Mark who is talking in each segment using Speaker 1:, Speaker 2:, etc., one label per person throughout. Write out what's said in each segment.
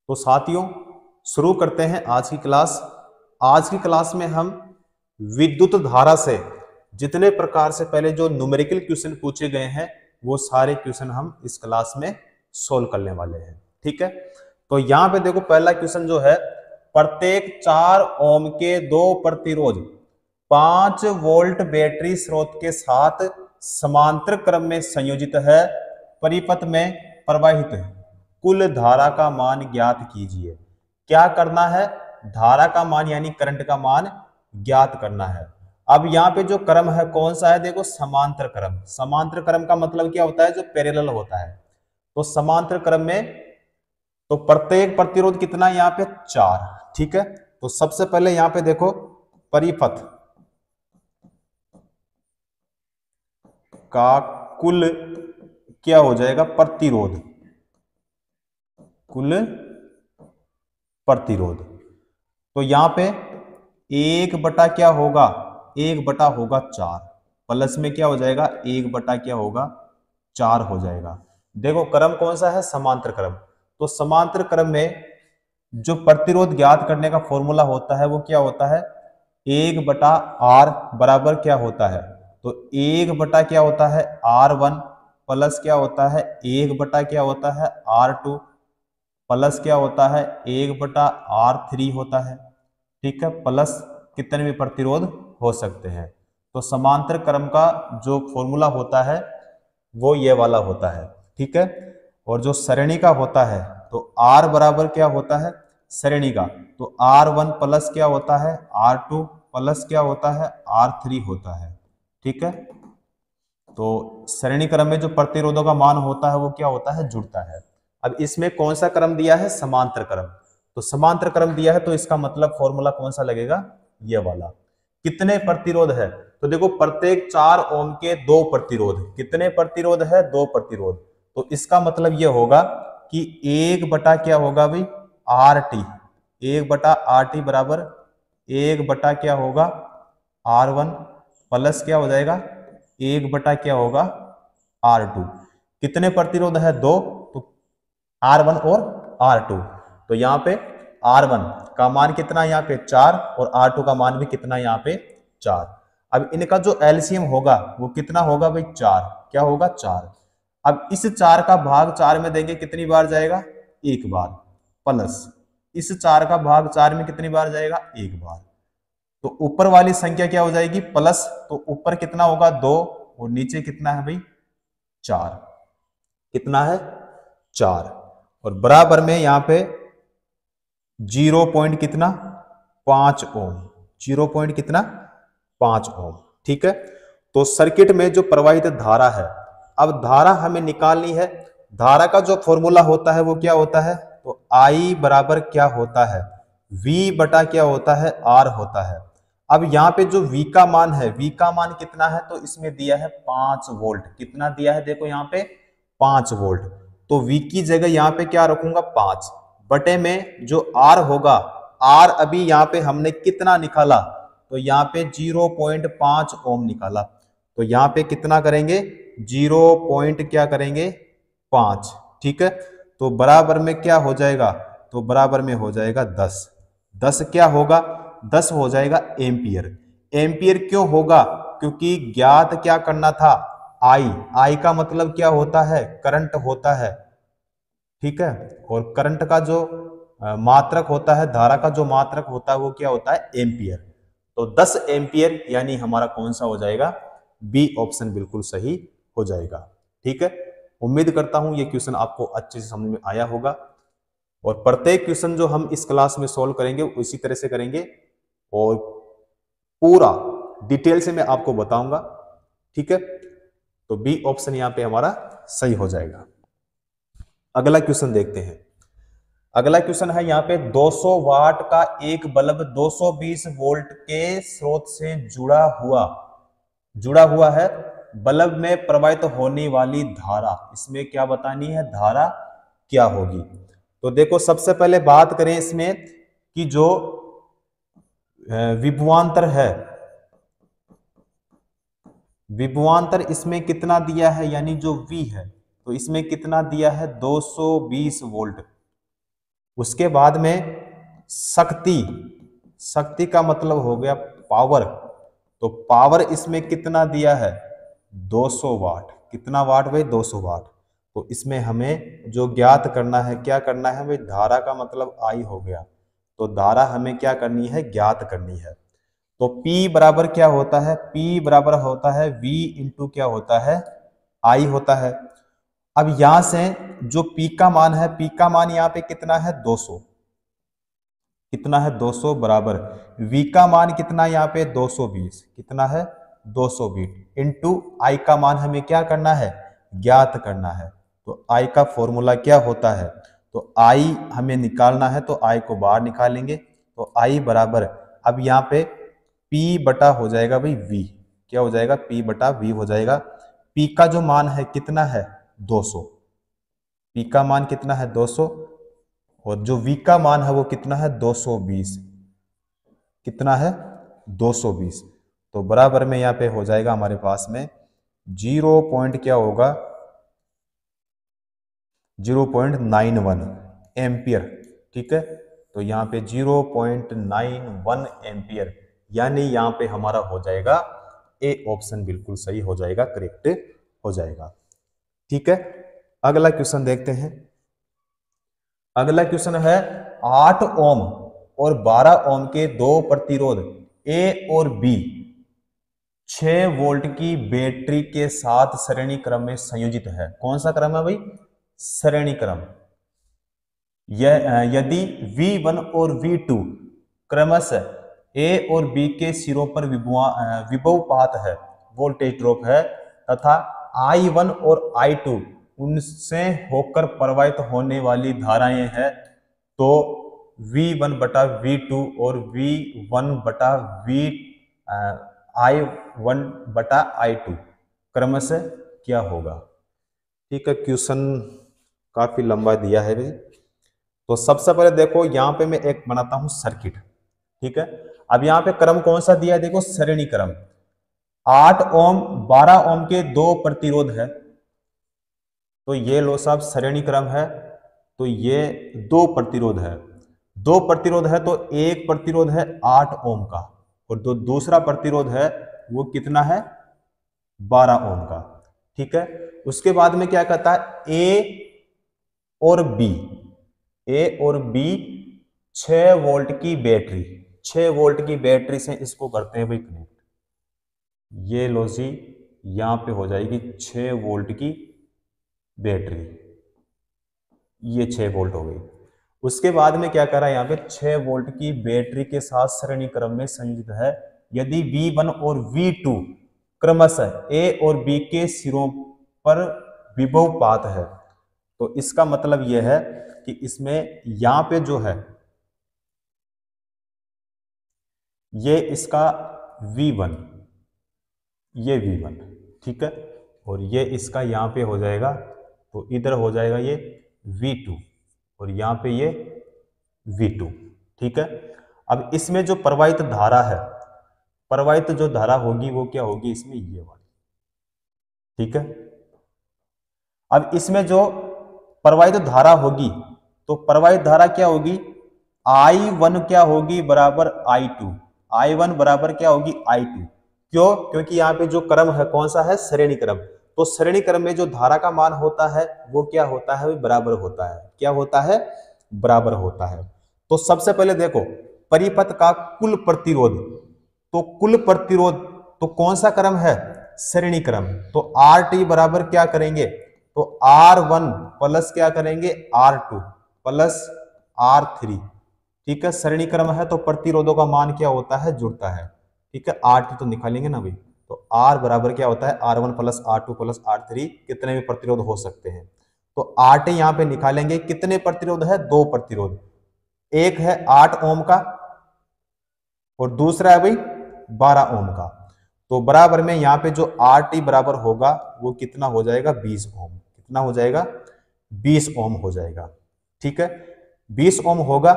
Speaker 1: तो साथियों शुरू करते हैं आज की क्लास। आज की क्लास में हम विद्युत धारा से जितने प्रकार से पहले जो न्यूमेरिकल क्वेश्चन पूछे गए हैं वो सारे क्वेश्चन हम इस क्लास में सोल्व करने वाले हैं। ठीक है, तो यहां पे देखो पहला क्वेश्चन जो है, प्रत्येक 4 ओम के 2 प्रतिरोध 5 वोल्ट बैटरी स्रोत के साथ समांतर क्रम में संयोजित है, परिपथ में प्रवाहित है, कुल धारा का मान ज्ञात कीजिए। क्या करना है? धारा का मान यानी करंट का मान ज्ञात करना है। अब यहाँ पे जो क्रम है कौन सा है? देखो समांतर क्रम। समांतर क्रम का मतलब क्या होता है? जो पैरेलल होता है। तो समांतर क्रम में तो प्रत्येक प्रतिरोध कितना है यहाँ पे? 4। ठीक है, तो सबसे पहले यहाँ पे देखो परिपथ का कुल क्या हो जाएगा? प्रतिरोध, कुल प्रतिरोध। तो यहां पे 1 बटा क्या होगा? 1 बटा होगा 4, प्लस में क्या हो जाएगा? 1 बटा क्या होगा? 4 हो जाएगा। देखो क्रम कौन सा है? समांतर क्रम। तो समांतर क्रम में जो प्रतिरोध ज्ञात करने का फॉर्मूला होता है वो क्या होता है? 1 बटा आर बराबर क्या होता है? तो 1 बटा क्या होता है? R1 प्लस क्या होता है? 1 बटा क्या होता है? R2 प्लस क्या होता है? 1 बटा R3 होता है। ठीक है, प्लस कितने भी प्रतिरोध हो सकते हैं। तो समांतर क्रम का जो फॉर्मूला होता है वो ये वाला होता है। ठीक है, और जो श्रेणी का होता है तो R बराबर क्या होता है? श्रेणी का तो R1 प्लस क्या होता है? R2 प्लस क्या होता है? R3 होता है। ठीक है, तो श्रेणी क्रम में जो प्रतिरोधों का मान होता है वो क्या होता है? जुड़ता है। अब इसमें कौन सा क्रम दिया है? समांतर क्रम। तो समांतर क्रम दिया है तो इसका मतलब फॉर्मूला कौन सा लगेगा? ये वाला। कितने प्रतिरोध है? तो देखो प्रत्येक 4 ओम के 2 प्रतिरोध। कितने प्रतिरोध है? 2 प्रतिरोध। तो इसका मतलब ये होगा कि 1 बटा क्या होगा भाई? R T. 1 बटा आर टी बराबर 1 बटा क्या होगा? R1 प्लस क्या हो जाएगा? 1 बटा क्या होगा? R2। कितने प्रतिरोध है? 2। तो R1 और R2। तो यहाँ पे R1 का मान कितना? यहाँ पे 4 और R2 का मान भी कितना? यहाँ पे 4। अब इनका जो एलसीएम होगा वो कितना होगा भाई? 4। क्या होगा? 4। अब इस 4 का भाग 4 में देंगे कितनी बार जाएगा? 1 बार। प्लस इस 4 का भाग 4 में कितनी बार जाएगा? 1 बार। तो ऊपर वाली संख्या क्या हो जाएगी? प्लस। तो ऊपर कितना होगा? 2 और नीचे कितना है भाई? 4। कितना है? 4। और बराबर में यहां पे 0 पॉइंट कितना? 5 ओम। 0 पॉइंट कितना? 5 ओम। ठीक है, तो सर्किट में जो प्रवाहित धारा है, अब धारा हमें निकालनी है। धारा का जो फॉर्मूला होता है वो क्या होता है? तो I बराबर क्या होता है? V बटा क्या होता है? R होता है। अब यहाँ पे जो V का मान है, V का मान कितना है? तो इसमें दिया है 5 वोल्ट। कितना दिया है? देखो यहाँ पे 5 वोल्ट। तो V की जगह यहाँ पे क्या रखूंगा? 5 बटे में जो R होगा, R अभी यहाँ पे हमने कितना निकाला? तो यहाँ पे 0.5 ओम निकाला। तो यहाँ पे कितना करेंगे? 0 पॉइंट क्या करेंगे? 5। ठीक है, तो बराबर में क्या हो जाएगा? तो बराबर में हो जाएगा 10। 10 क्या होगा? 10 हो जाएगा एम्पियर। एम्पियर क्यों होगा? क्योंकि ज्ञात क्या करना था? आई। आई का मतलब क्या होता है? करंट होता है। ठीक है, और करंट का जो मात्रक होता है, धारा का जो मात्रक होता है वो क्या होता है? एम्पियर। तो 10 एम्पियर यानी हमारा कौन सा हो जाएगा? बी ऑप्शन बिल्कुल सही हो जाएगा। ठीक है, उम्मीद करता हूं ये क्वेश्चन आपको अच्छे से समझ में आया होगा। और प्रत्येक क्वेश्चन जो हम इस क्लास में सॉल्व करेंगे उसी तरह से करेंगे और पूरा डिटेल से मैं आपको बताऊंगा। ठीक है, तो बी ऑप्शन यहां पे हमारा सही हो जाएगा। अगला क्वेश्चन देखते हैं। अगला क्वेश्चन है यहाँ पे 200 वाट का एक बल्ब 220 वोल्ट के स्रोत से जुड़ा हुआ है। बल्ब में प्रवाहित होने वाली धारा, इसमें क्या बतानी है? धारा क्या होगी? तो देखो सबसे पहले बात करें इसमें कि जो विभवांतर है, विभवांतर इसमें कितना दिया है? यानी जो V है तो इसमें कितना दिया है? 220 वोल्ट। उसके बाद में शक्ति, शक्ति का मतलब हो गया पावर। तो पावर इसमें कितना दिया है, 200 वाट। कितना वाट भाई, 200 वाट। तो इसमें हमें जो ज्ञात करना है, क्या करना है भाई, धारा का मतलब आई हो गया। तो धारा हमें क्या करनी है, ज्ञात करनी है। तो P बराबर क्या होता है, P बराबर होता है V इंटू क्या होता है, I होता है। अब यहां से जो P का मान है, P का मान यहाँ पे कितना है, 200। कितना है, 200 बराबर V का मान कितना यहाँ पे, 220। कितना है, 220 इंटू I का मान हमें क्या करना है, ज्ञात करना है। तो I का फॉर्मूला क्या होता है, तो I हमें निकालना है, तो I को बाहर निकालेंगे। तो I बराबर, अब यहाँ पे P बटा हो जाएगा भाई V। क्या हो जाएगा, P बटा V हो जाएगा। P का जो मान है कितना है, 200। P का मान कितना है, 200, और जो V का मान है वो कितना है, 220। कितना है, 220। तो बराबर में यहाँ पे हो जाएगा हमारे पास में 0 पॉइंट क्या होगा, 0.91 एम्पियर। ठीक है, तो यहाँ पे 0.91 एम्पियर, यानी यहाँ पे हमारा हो जाएगा ए ऑप्शन बिल्कुल सही हो जाएगा, करेक्ट हो जाएगा। ठीक है, अगला क्वेश्चन देखते हैं। अगला क्वेश्चन है 8 ओम और 12 ओम के दो प्रतिरोध ए और बी 6 वोल्ट की बैटरी के साथ श्रेणी क्रम में संयोजित है। कौन सा क्रम है भाई, श्रेणी क्रम। यदि V1 और V2 क्रमशः A और B के सिरों पर विभवपात है, वोल्टेज ड्रॉप है, तथा I1 और I2 उनसे होकर प्रवाहित होने वाली धाराएं हैं, तो V1 बटा V2 और V1 बटा I1 बटा I2 क्रमशः क्या होगा। ठीक है, क्वेश्चन काफी लंबा दिया है भाई। तो सबसे पहले देखो यहां पे मैं एक बनाता हूं सर्किट। ठीक है, अब यहां पे क्रम कौन सा दिया है, देखो श्रेणी क्रम। 8 ओम 12 ओम के दो प्रतिरोध है, तो ये लो साहब श्रेणी क्रम है। तो ये दो प्रतिरोध है, दो प्रतिरोध है, तो एक प्रतिरोध है 8 ओम का, और जो दूसरा प्रतिरोध है वो कितना है, 12 ओम का। ठीक है, उसके बाद में क्या कहता है, ए और बी, ए और बी 6 वोल्ट की बैटरी, 6 वोल्ट की बैटरी से इसको करते हैं भाई कनेक्ट। ये लो जी, यहां पे हो जाएगी 6 वोल्ट की बैटरी, ये 6 वोल्ट हो गई। उसके बाद में क्या करा, यहां पे 6 वोल्ट की बैटरी के साथ श्रेणी क्रम में संयुक्त है, यदि V1 और V2 क्रमशः A और B के सिरों पर विभवपात है। तो इसका मतलब यह है कि इसमें यहां पे जो है ये इसका V1, ये V1, ठीक है, और ये इसका यहां पे हो जाएगा, तो इधर हो जाएगा ये V2, और यहां पे ये V2। ठीक है, अब इसमें जो प्रवाहित धारा है, प्रवाहित जो धारा होगी वो क्या होगी, इसमें ये वाली। ठीक है, अब इसमें जो प्रवाहित धारा होगी, तो प्रवाहित धारा क्या होगी, I1 क्या होगी, बराबर I2। I1 बराबर क्या होगी, I2। क्यों, क्योंकि यहाँ पे जो क्रम है कौन सा है, श्रेणी क्रम। तो श्रेणी क्रम में जो धारा का मान होता है वो क्या होता है, बराबर होता है। क्या होता है, बराबर होता है। तो सबसे पहले देखो परिपथ का कुल प्रतिरोध, तो कुल प्रतिरोध तो कौन सा क्रम है, श्रेणी क्रम। तो RT बराबर क्या करेंगे, तो R1 प्लस क्या करेंगे, R2 प्लस R3। ठीक है, श्रेणी क्रम है तो प्रतिरोधों का मान क्या होता है, जुड़ता है। ठीक है, RT तो निकालेंगे ना भाई, तो R बराबर क्या होता है, R1 plus R2 plus R3, कितने भी प्रतिरोध हो सकते हैं। तो RT यहां पे निकालेंगे, कितने प्रतिरोध है, दो प्रतिरोध, एक है 8 ओम का और दूसरा है भाई 12 ओम का। तो बराबर में यहां पे जो RT बराबर होगा वो कितना हो जाएगा, 20 ओम। कितना हो जाएगा, 20 ओम हो जाएगा। ठीक है, 20 ओम होगा।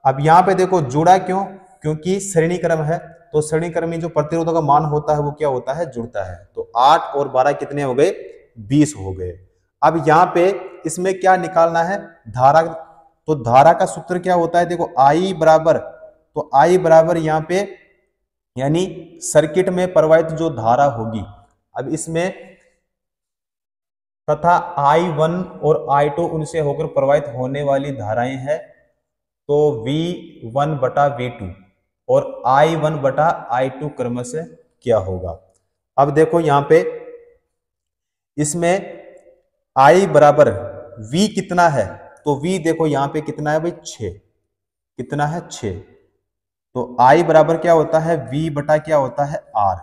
Speaker 1: अब यहां पे देखो जुड़ा क्यों, क्योंकि श्रेणी क्रम है, तो श्रेणी क्रम में जो प्रतिरोधों का मान होता है वो क्या होता है, जुड़ता है। तो 8 और 12 कितने हो गए, 20 हो गए। अब यहां पे इसमें क्या निकालना है, धारा तो धारा का सूत्र क्या होता है, देखो आई बराबर, तो आई बराबर यहाँ पे यानी सर्किट में प्रवाहित जो धारा होगी, अब इसमें तथा I1 और I2 उनसे होकर प्रवाहित होने वाली धाराएं हैं, तो V1 बटा V2 और I1 बटा I2 क्रमशः क्या होगा। अब देखो यहां पे इसमें I बराबर V कितना है, तो V देखो यहां पे कितना है भाई 6, कितना है 6, तो I बराबर क्या होता है V बटा क्या होता है R,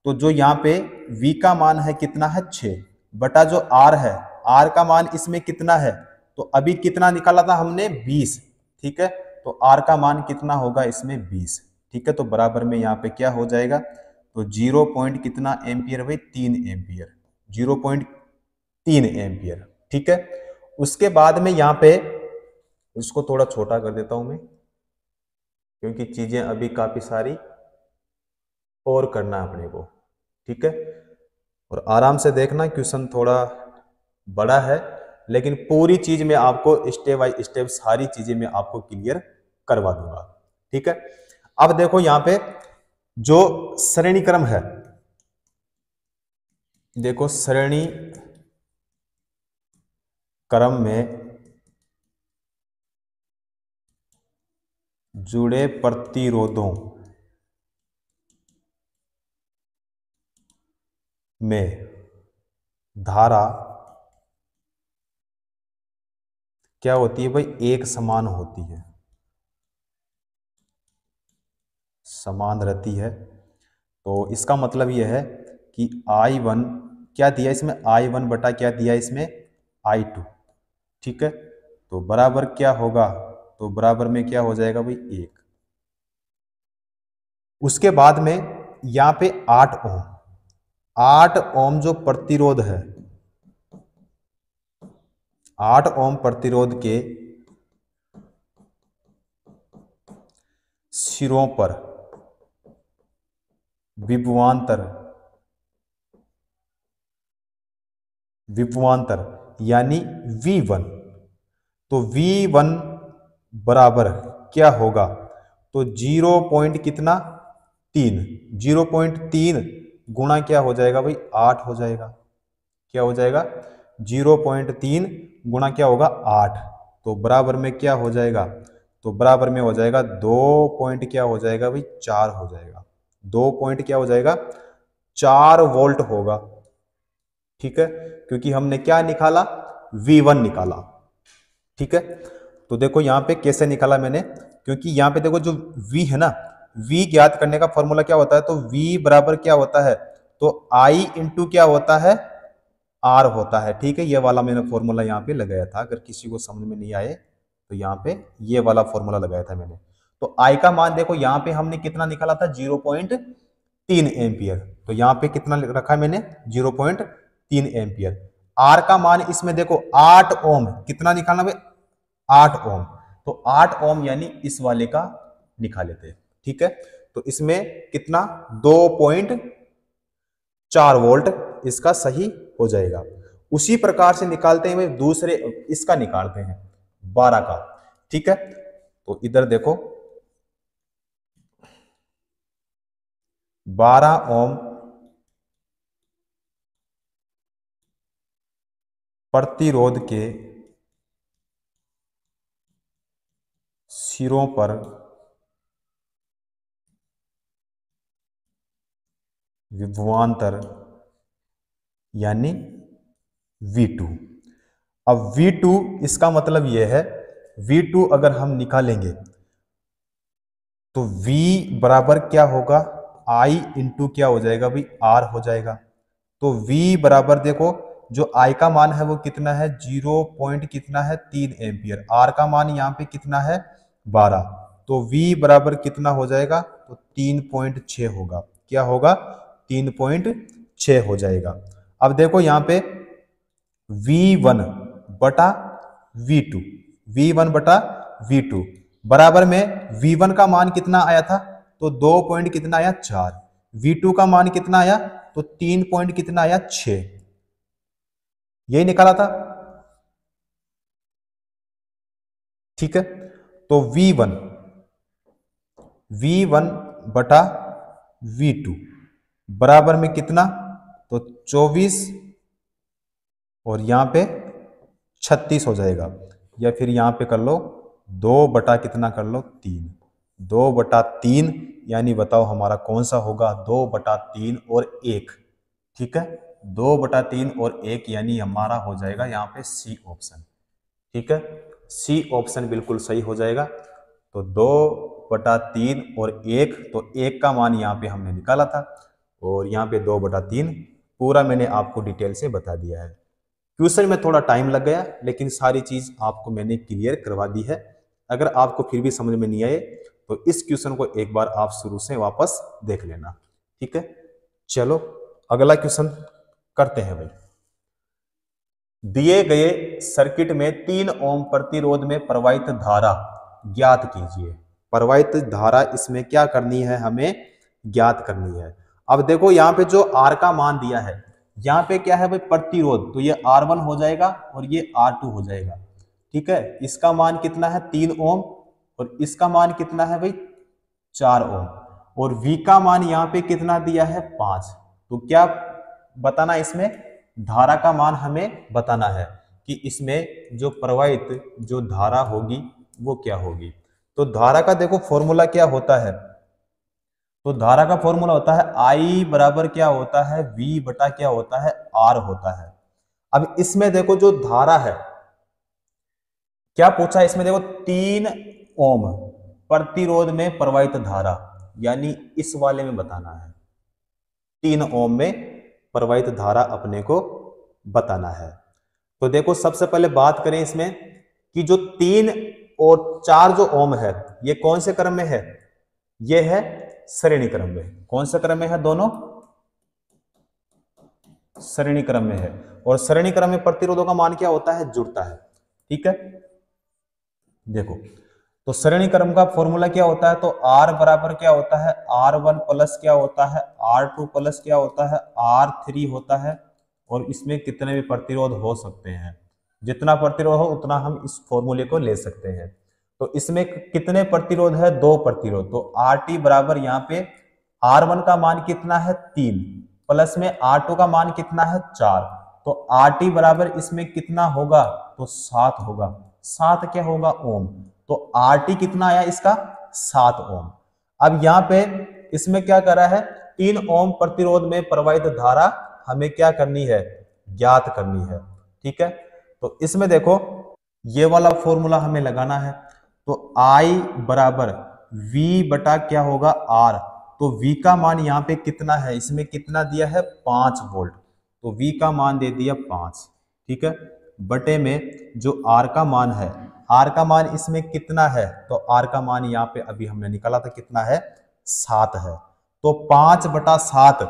Speaker 1: तो जो यहाँ पे V का मान है कितना है 6 बटा जो R है, R का मान इसमें कितना है, तो अभी कितना निकाला था हमने 20, ठीक है, तो R का मान कितना होगा इसमें 20, ठीक है, तो बराबर में यहाँ पे क्या हो जाएगा, तो 0 पॉइंट कितना एम्पियर भाई 3 एम्पियर, 0.3 एम्पियर, ठीक है। उसके बाद में यहाँ पे इसको थोड़ा छोटा कर देता हूं मैं, क्योंकि चीजें अभी काफी सारी और करना है अपने को, ठीक है, और आराम से देखना, क्वेश्चन थोड़ा बड़ा है, लेकिन पूरी चीज में आपको स्टेप बाय स्टेप सारी चीजें मैं आपको क्लियर करवा दूंगा, ठीक है। अब देखो यहां पे जो श्रेणी क्रम है, देखो श्रेणी क्रम में जुड़े प्रतिरोधों में धारा क्या होती है भाई, एक समान होती है, समान रहती है। तो इसका मतलब यह है कि I1 क्या दिया इसमें, I1 बटा क्या दिया इसमें I2, ठीक है, तो बराबर क्या होगा, तो बराबर में क्या हो जाएगा भाई 1। उसके बाद में यहां पे 8 ओम, 8 ओम जो प्रतिरोध है, 8 ओम प्रतिरोध के सिरों पर विभवांतर, विभवांतर यानी V1, तो V1 बराबर क्या होगा, तो 0 पॉइंट कितना 3, 0.3 गुणा क्या हो जाएगा भाई 8 हो जाएगा, क्या हो जाएगा 0.3 गुणा क्या होगा 8, तो बराबर में क्या हो जाएगा, तो बराबर में हो जाएगा 2 पॉइंट क्या हो जाएगा भाई 4 हो जाएगा, 2 पॉइंट क्या हो जाएगा 4 वोल्ट होगा, ठीक है, क्योंकि हमने क्या निकाला V1 निकाला, ठीक है। तो देखो यहां पे कैसे निकाला मैंने, क्योंकि यहां पे देखो जो V है ना, V ज्ञात करने का फॉर्मूला क्या होता है, तो V बराबर क्या होता है, तो I इंटू क्या होता है R होता है, ठीक है, ये वाला मैंने फॉर्मूला यहाँ पे लगाया था, अगर किसी को समझ में नहीं आए तो यहाँ पे ये वाला फॉर्मूला लगाया था मैंने। तो I का मान देखो यहाँ पे हमने कितना निकाला था 0.3 एम्पियर, तो यहाँ पे कितना रखा मैंने 0.3 एम्पियर। R का मान इसमें देखो 8 ओम, कितना निकालना भाई 8 ओम, तो 8 ओम यानी इस वाले का निकाल लेते हैं, ठीक है, तो इसमें कितना 2.4 वोल्ट इसका सही हो जाएगा। उसी प्रकार से निकालते हैं भाई दूसरे, इसका निकालते हैं 12 का, ठीक है, तो इधर देखो 12 ओम प्रतिरोध के सिरों पर विभवांतर यानी V2। अब V2 इसका मतलब यह है, V2 अगर हम निकालेंगे तो V बराबर क्या होगा I इंटू क्या हो जाएगा भाई R हो जाएगा, तो V बराबर देखो जो I का मान है वो कितना है 0 पॉइंट कितना है 3 एम्पियर, R का मान यहाँ पे कितना है 12, तो V बराबर कितना हो जाएगा, तो 3.6 होगा, क्या होगा 3.6 हो जाएगा। अब देखो यहाँ पे V1 बटा V2, V1 बटा V2 बराबर में V1 का मान कितना आया था, तो 2 पॉइंट कितना आया 4, V2 का मान कितना आया, तो 3 पॉइंट कितना आया 6, यही निकाला था, ठीक है। तो V1 बटा V2 बराबर में कितना, तो 24 और यहां पे 36 हो जाएगा, या फिर यहां पे कर लो 2 बटा कितना कर लो 3, 2/3, यानी बताओ हमारा कौन सा होगा, 2/3 और 1। ठीक है, 2/3 और 1 यानी हमारा हो जाएगा यहाँ पे सी ऑप्शन। ठीक है, सी ऑप्शन बिल्कुल सही हो जाएगा। तो 2/3 और 1, तो 1 का मान यहाँ पे हमने निकाला था, और यहाँ पे 2/3 पूरा मैंने आपको डिटेल से बता दिया है। क्वेश्चन में थोड़ा टाइम लग गया, लेकिन सारी चीज आपको मैंने क्लियर करवा दी है। अगर आपको फिर भी समझ में नहीं आए तो इस क्वेश्चन को एक बार आप शुरू से वापस देख लेना। ठीक है, चलो अगला क्वेश्चन करते हैं भाई। दिए गए सर्किट में 3 ओम प्रतिरोध में प्रवाहित धारा ज्ञात कीजिए। प्रवाहित धारा इसमें क्या करनी है, हमें ज्ञात करनी है। अब देखो यहाँ पे जो R का मान दिया है, यहाँ पे क्या है भाई प्रतिरोध, तो ये R1 हो जाएगा और ये R2 हो जाएगा। ठीक है, इसका मान कितना है 3 ओम, और इसका मान कितना है भाई 4 ओम, और V का मान यहाँ पे कितना दिया है 5। तो क्या बताना, इसमें धारा का मान हमें बताना है कि इसमें जो प्रवाहित जो धारा होगी वो क्या होगी। तो धारा का देखो फॉर्मूला क्या होता है, तो धारा का फॉर्मूला होता है I बराबर क्या होता है V बटा क्या होता है R होता है। अब इसमें देखो जो धारा है, क्या पूछा है इसमें, देखो 3 ओम प्रतिरोध में प्रवाहित धारा, यानी इस वाले में बताना है, 3 ओम में प्रवाहित धारा अपने को बताना है। तो देखो सबसे पहले बात करें इसमें कि जो 3 और 4 जो ओम है ये कौन से क्रम में है, ये है श्रेणी क्रम में। कौन से क्रम में है, दोनों श्रेणी क्रम में है, और श्रेणी क्रम में प्रतिरोधों का मान क्या होता है, जुड़ता है। ठीक है, देखो तो श्रेणी क्रम का फॉर्मूला क्या होता है, तो R बराबर क्या होता है R1 प्लस क्या होता है R2 प्लस क्या होता है R3 होता है, और इसमें कितने भी प्रतिरोध हो सकते हैं, जितना प्रतिरोध हो उतना हम इस फॉर्मूले को ले सकते हैं। तो इसमें कितने प्रतिरोध है, 2 प्रतिरोध, तो RT बराबर यहाँ पे R1 का मान कितना है 3, प्लस में R2 का मान कितना है 4, तो RT बराबर इसमें कितना होगा, तो 7 होगा। 7 क्या होगा ओम, तो RT कितना आया इसका 7 ओम। अब यहाँ पे इसमें क्या करा है, 3 ओम प्रतिरोध में प्रवाहित धारा हमें क्या करनी है, ज्ञात करनी है। ठीक है, तो इसमें देखो ये वाला फॉर्मूला हमें लगाना है, तो I बराबर V बटा क्या होगा R, तो V का मान यहाँ पे कितना है, इसमें कितना दिया है 5 वोल्ट, तो V का मान दे दिया 5। ठीक है, बटे में जो R का मान है, R का मान इसमें कितना है, तो R का मान यहाँ पे अभी हमने निकाला था कितना है 7 है, तो 5/7,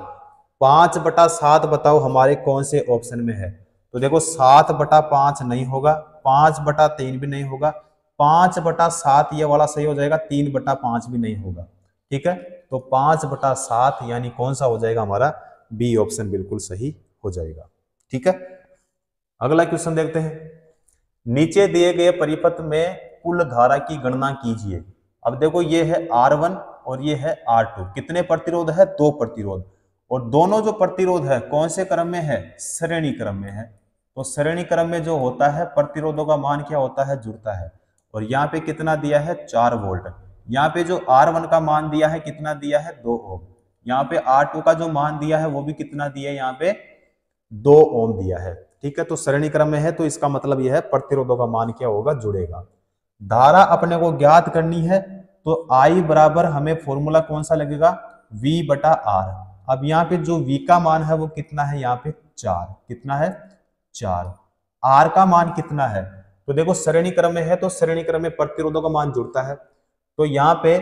Speaker 1: 5/7 बताओ हमारे कौन से ऑप्शन में है, तो देखो 7/5 नहीं होगा, 5/3 भी नहीं होगा, 5/7 ये वाला सही हो जाएगा, 3/5 भी नहीं होगा। ठीक है, तो 5/7 यानी कौन सा हो जाएगा हमारा, बी ऑप्शन बिल्कुल सही हो जाएगा। ठीक है, अगला क्वेश्चन देखते हैं। नीचे दिए गए परिपथ में कुल धारा की गणना कीजिए। अब देखो ये है R1 और ये है R2, कितने प्रतिरोध है, 2 प्रतिरोध, और दोनों जो प्रतिरोध है कौन से क्रम में है, श्रेणी क्रम में है। तो श्रेणी क्रम में जो होता है प्रतिरोधों का मान क्या होता है, जुड़ता है, और यहाँ पे कितना दिया है 4 वोल्ट। यहाँ पे जो R1 का मान दिया है कितना दिया है 2 ओम, यहाँ पे R2 का जो मान दिया है वो भी कितना दिया है, यहाँ पे 2 ओम दिया है। ठीक है, तो श्रेणी क्रम में है, तो इसका मतलब यह है प्रतिरोधों का मान क्या होगा, जुड़ेगा। धारा अपने को ज्ञात करनी है, तो I बराबर हमें फॉर्मूला कौन सा लगेगा, V बटा R। अब यहाँ पे जो V का मान है वो कितना है, यहाँ पे 4, कितना है 4, R का मान कितना है, तो देखो श्रेणी क्रम में है, तो श्रेणी क्रम में प्रतिरोधों का मान जुड़ता है, तो यहाँ पे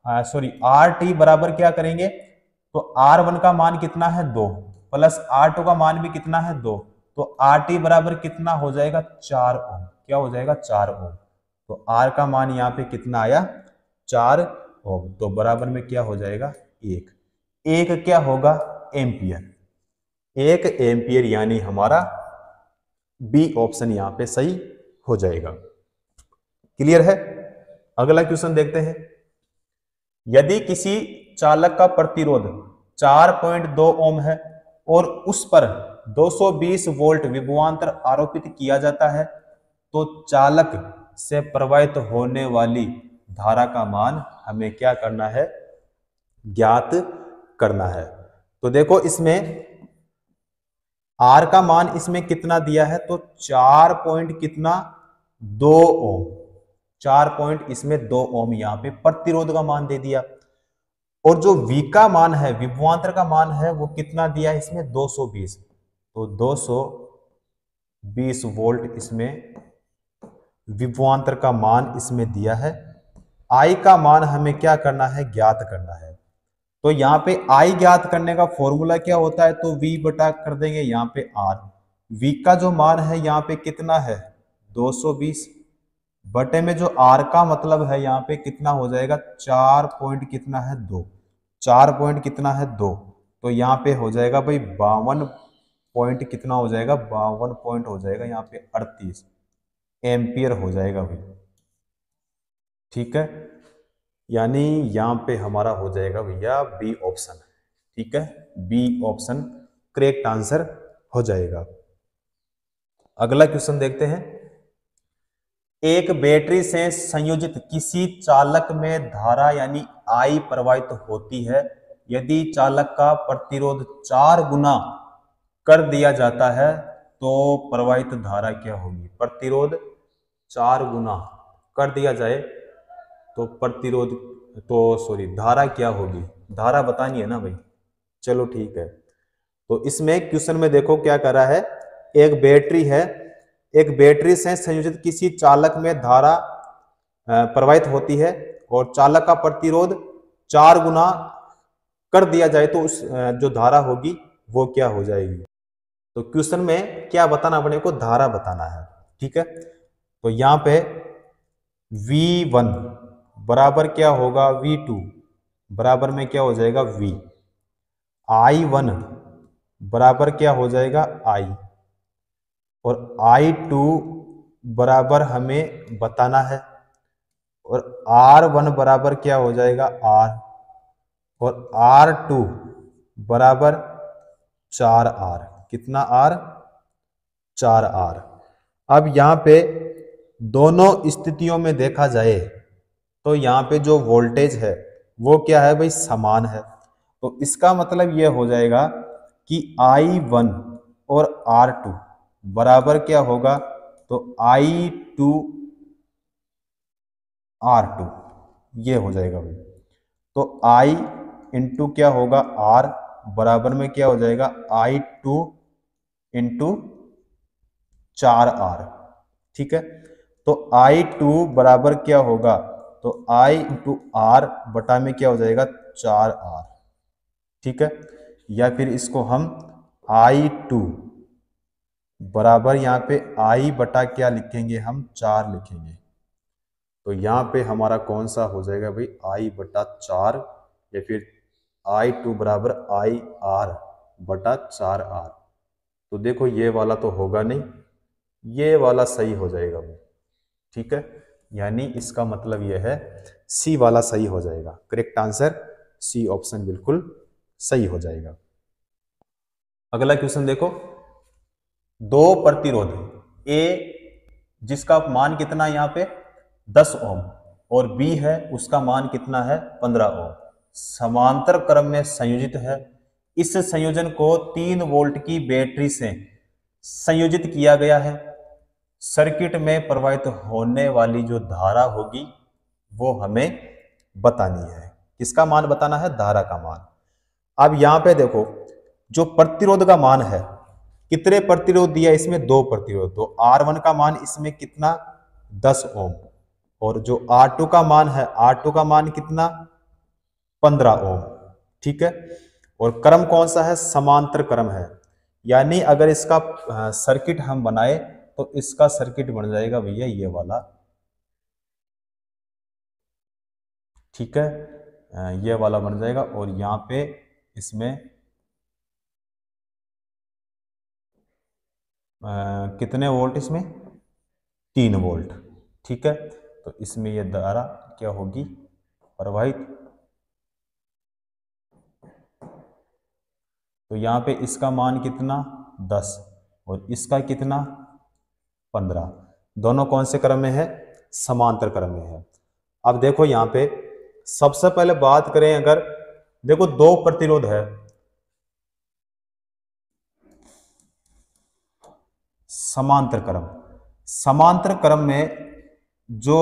Speaker 1: RT बराबर क्या करेंगे, तो R1 का मान कितना है 2, प्लस R2 का मान भी कितना है 2, तो RT बराबर कितना हो जाएगा 4 ओम, क्या हो जाएगा 4 ओम, तो R का मान यहाँ पे कितना आया 4 ओम, तो बराबर में क्या हो जाएगा 1 क्या होगा एम्पियर, 1 एम्पियर, यानी हमारा बी ऑप्शन यहाँ पे सही हो जाएगा। क्लियर है। अगला क्वेश्चन देखते हैं। यदि किसी चालक का प्रतिरोध 4.2 ओम है और उस पर 220 वोल्ट विभवांतर आरोपित किया जाता है, तो चालक से प्रवाहित होने वाली धारा का मान हमें क्या करना है, ज्ञात करना है। तो देखो इसमें आर का मान इसमें कितना दिया है, तो 4 पॉइंट कितना 2 ओम, 4 पॉइंट इसमें 2 ओम यहां पे प्रतिरोध का मान दे दिया। और जो V का मान है, विभवांतर का मान है, वो कितना दिया है इसमें 220, तो 220 वोल्ट इसमें विभवांतर का मान इसमें दिया है। I का मान हमें क्या करना है, ज्ञात करना है। तो यहाँ पे I ज्ञात करने का फॉर्मूला क्या होता है, तो V बटा कर देंगे यहाँ पे R। V का जो मान है यहाँ पे कितना है 220, बटे में जो R का मतलब है यहाँ पे कितना हो जाएगा 4 पॉइंट कितना है 2, 4 पॉइंट कितना है 2, तो यहाँ पे हो जाएगा भाई 52 पॉइंट कितना हो जाएगा, 52 पॉइंट हो जाएगा यहाँ पे 38 एम्पियर हो जाएगा भाई। ठीक है, यानी यहाँ पे हमारा हो जाएगा भैया बी ऑप्शन। ठीक है, बी ऑप्शन करेक्ट आंसर हो जाएगा। अगला क्वेश्चन देखते हैं। एक बैटरी से संयोजित किसी चालक में धारा यानी आई प्रवाहित होती है। यदि चालक का प्रतिरोध 4 गुना कर दिया जाता है तो प्रवाहित धारा क्या होगी। प्रतिरोध 4 गुना कर दिया जाए तो प्रतिरोध धारा क्या होगी, धारा बतानी है ना भाई। चलो ठीक है, तो इसमें क्वेश्चन में देखो क्या कर रहा है, एक बैटरी है, एक बैटरी से संयोजित किसी चालक में धारा प्रवाहित होती है और चालक का प्रतिरोध 4 गुना कर दिया जाए तो उस जो धारा होगी वो क्या हो जाएगी। तो क्वेश्चन में क्या बताना, अपने को धारा बताना है। ठीक है, तो यहां पे V1 बराबर क्या होगा, V2 बराबर में क्या हो जाएगा V, I1 बराबर क्या हो जाएगा I, और I2 बराबर हमें बताना है, और R1 बराबर क्या हो जाएगा R, और R2 बराबर 4R, कितना R, 4R। अब यहां पे दोनों स्थितियों में देखा जाए तो यहाँ पे जो वोल्टेज है वो क्या है भाई, समान है। तो इसका मतलब ये हो जाएगा कि I1 और R2 बराबर क्या होगा, तो I2 R2 ये हो जाएगा भाई। तो I इंटू क्या होगा R बराबर में क्या हो जाएगा I2 इंटू 4R। ठीक है, तो I2 बराबर क्या होगा, तो I इंटू R बटा में क्या हो जाएगा 4R। ठीक है, या फिर इसको हम I2 बराबर यहाँ पे I बटा क्या लिखेंगे, हम 4 लिखेंगे। तो यहाँ पे हमारा कौन सा हो जाएगा भाई, I बटा 4, या फिर I2 बराबर IR बटा 4R। तो देखो ये वाला तो होगा नहीं, ये वाला सही हो जाएगा भाई। ठीक है, यानी इसका मतलब यह है सी वाला सही हो जाएगा। करेक्ट आंसर सी ऑप्शन बिल्कुल सही हो जाएगा। अगला क्वेश्चन देखो, दो प्रतिरोध ए जिसका मान कितना यहाँ पे 10 ओम और बी है उसका मान कितना है 15 ओम समांतर क्रम में संयोजित है। इस संयोजन को 3 वोल्ट की बैटरी से संयोजित किया गया है। सर्किट में प्रवाहित होने वाली जो धारा होगी वो हमें बतानी है। किसका मान बताना है, धारा का मान। अब यहां पे देखो जो प्रतिरोध का मान है, कितने प्रतिरोध दिया इसमें, 2 प्रतिरोध। तो R1 का मान इसमें कितना 10 ओम, और जो R2 का मान है, R2 का मान कितना 15 ओम। ठीक है, और क्रम कौन सा है, समांतर क्रम है। यानी अगर इसका सर्किट हम बनाए तो इसका सर्किट बन जाएगा भैया ये वाला। ठीक है, ये वाला बन जाएगा, और यहाँ पे इसमें कितने वोल्ट, इसमें 3 वोल्ट। ठीक है, तो इसमें ये धारा क्या होगी, प्रवाहित। तो यहाँ पे इसका मान कितना 10 और इसका कितना 15। दोनों कौन से क्रम में है, समांतर क्रम में है। अब देखो यहाँ पे सबसे पहले बात करें, अगर देखो दो प्रतिरोध है, समांतर क्रम, समांतर क्रम में जो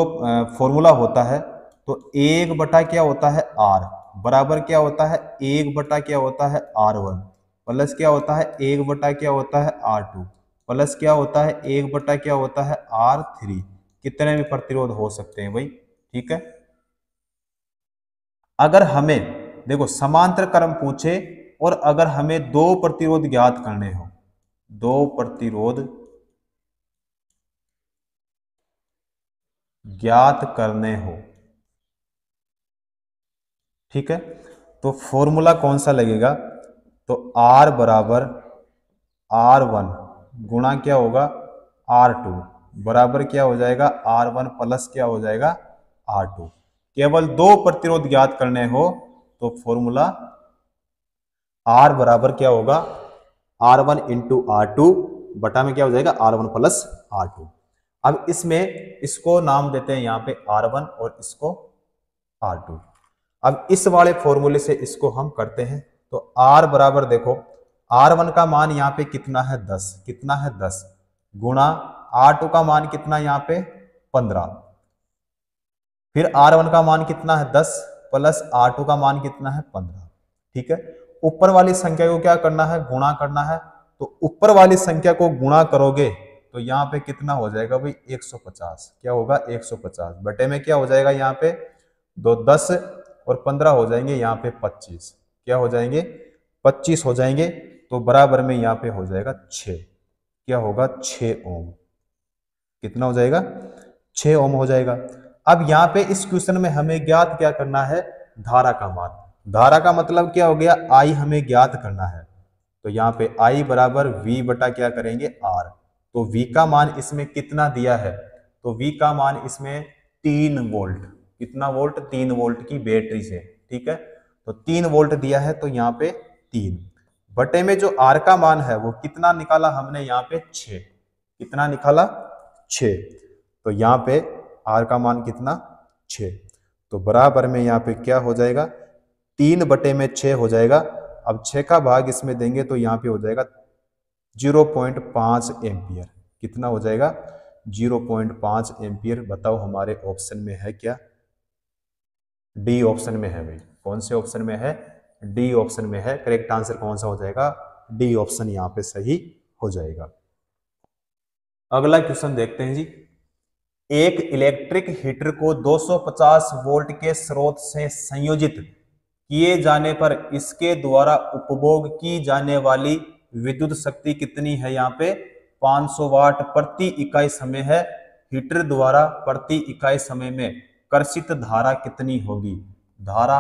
Speaker 1: फॉर्मूला होता है, तो 1 बटा क्या होता है आर, बराबर क्या होता है 1 बटा क्या होता है R1, प्लस क्या होता है 1 बटा क्या होता है R2, प्लस क्या होता है 1 बटा क्या होता है R3। कितने भी प्रतिरोध हो सकते हैं भाई, ठीक है। अगर हमें देखो समांतर क्रम पूछे और अगर हमें दो प्रतिरोध ज्ञात करने हो, दो प्रतिरोध ज्ञात करने हो, ठीक है, तो फॉर्मूला कौन सा लगेगा, तो R बराबर R1 गुणा क्या होगा R2 बराबर क्या हो जाएगा R1 प्लस क्या हो जाएगा R2। केवल दो प्रतिरोध ज्ञात करने हो तो फॉर्मूला R बराबर क्या होगा R1 इंटू R2 बटा में क्या हो जाएगा R1 प्लस R2। अब इसमें इसको नाम देते हैं यहाँ पे R1 और इसको R2। अब इस वाले फॉर्मूले से इसको हम करते हैं, तो R बराबर देखो R1 का मान यहाँ पे कितना है 10, कितना है 10 गुणा R2 का मान कितना यहाँ पे 15, फिर R1 का मान कितना है 10 प्लस R2 का मान कितना है 15, ठीक है। ऊपर वाली संख्या को क्या करना है, गुणा करना है, तो ऊपर वाली संख्या को गुणा करोगे तो यहाँ पे कितना हो जाएगा भाई 150, क्या होगा 150 बटे में क्या हो जाएगा यहाँ पे 10 और 15 हो जाएंगे यहाँ पे 25, क्या हो जाएंगे 25 हो जाएंगे, तो बराबर में यहाँ पे हो जाएगा 6, क्या होगा 6 ओम, कितना हो जाएगा 6 ओम हो जाएगा। अब यहाँ पे इस क्वेश्चन में हमें ज्ञात क्या करना है, धारा का मान, धारा का मतलब क्या हो गया आई हमें ज्ञात करना है, तो यहाँ पे आई बराबर V बटा क्या करेंगे R, तो V का मान इसमें कितना दिया है, तो V का मान इसमें 3 वोल्ट, कितना वोल्ट 3 वोल्ट की बैटरी से, ठीक है, तो 3 वोल्ट दिया है, तो यहाँ पे 3 बटे में जो R का मान है वो कितना निकाला हमने यहाँ पे 6, कितना निकाला 6, तो यहाँ पे R का मान कितना 6, तो बराबर में यहाँ पे क्या हो जाएगा 3 बटे में 6 हो जाएगा। अब 6 का भाग इसमें देंगे तो यहाँ पे हो जाएगा 0.5 एम्पियर, कितना हो जाएगा 0.5 एम्पियर। बताओ हमारे ऑप्शन में है क्या, डी ऑप्शन में है भाई, कौन से ऑप्शन में है, डी ऑप्शन में है। करेक्ट आंसर कौन सा हो जाएगा, डी ऑप्शन यहाँ पे सही हो जाएगा। अगला क्वेश्चन देखते हैं जी, एक इलेक्ट्रिक हीटर को 250 वोल्ट के स्रोत से संयोजित किए जाने पर इसके द्वारा उपभोग की जाने वाली विद्युत शक्ति कितनी है, यहाँ पे 500 वाट प्रति इकाई समय है। हीटर द्वारा प्रति इकाई समय में कर्षित धारा कितनी होगी, धारा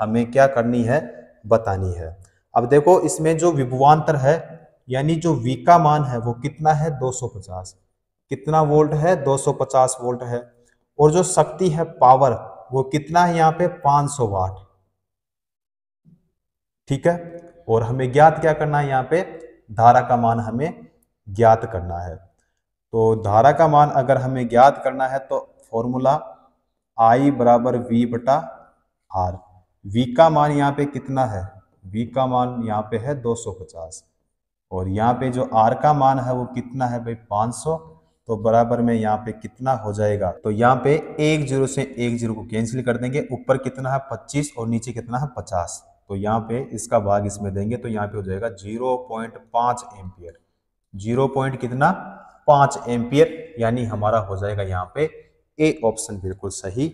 Speaker 1: हमें क्या करनी है, बतानी है। अब देखो इसमें जो विभवांतर है यानी जो V का मान है वो कितना है 250, कितना वोल्ट है 250 वोल्ट है, और जो शक्ति है पावर वो कितना है यहाँ पे 500 वाट, ठीक है। और हमें ज्ञात क्या करना है, यहाँ पे धारा का मान हमें ज्ञात करना है। तो धारा का मान अगर हमें ज्ञात करना है तो फॉर्मूला I बराबर V बटा R। V का मान यहाँ पे कितना है, V का मान यहाँ पे है 250 और यहाँ पे जो R का मान है वो कितना है भाई 500, तो बराबर में यहाँ पे कितना हो जाएगा, तो यहाँ पे एक जीरो से एक जीरो को कैंसिल कर देंगे, ऊपर कितना है 25 और नीचे कितना है 50, तो यहाँ पे इसका भाग इसमें देंगे तो यहाँ पे हो जाएगा 0.5 एम्पियर, 0. कितना 5 एम्पियर, यानी हमारा हो जाएगा यहाँ पे ए ऑप्शन बिल्कुल सही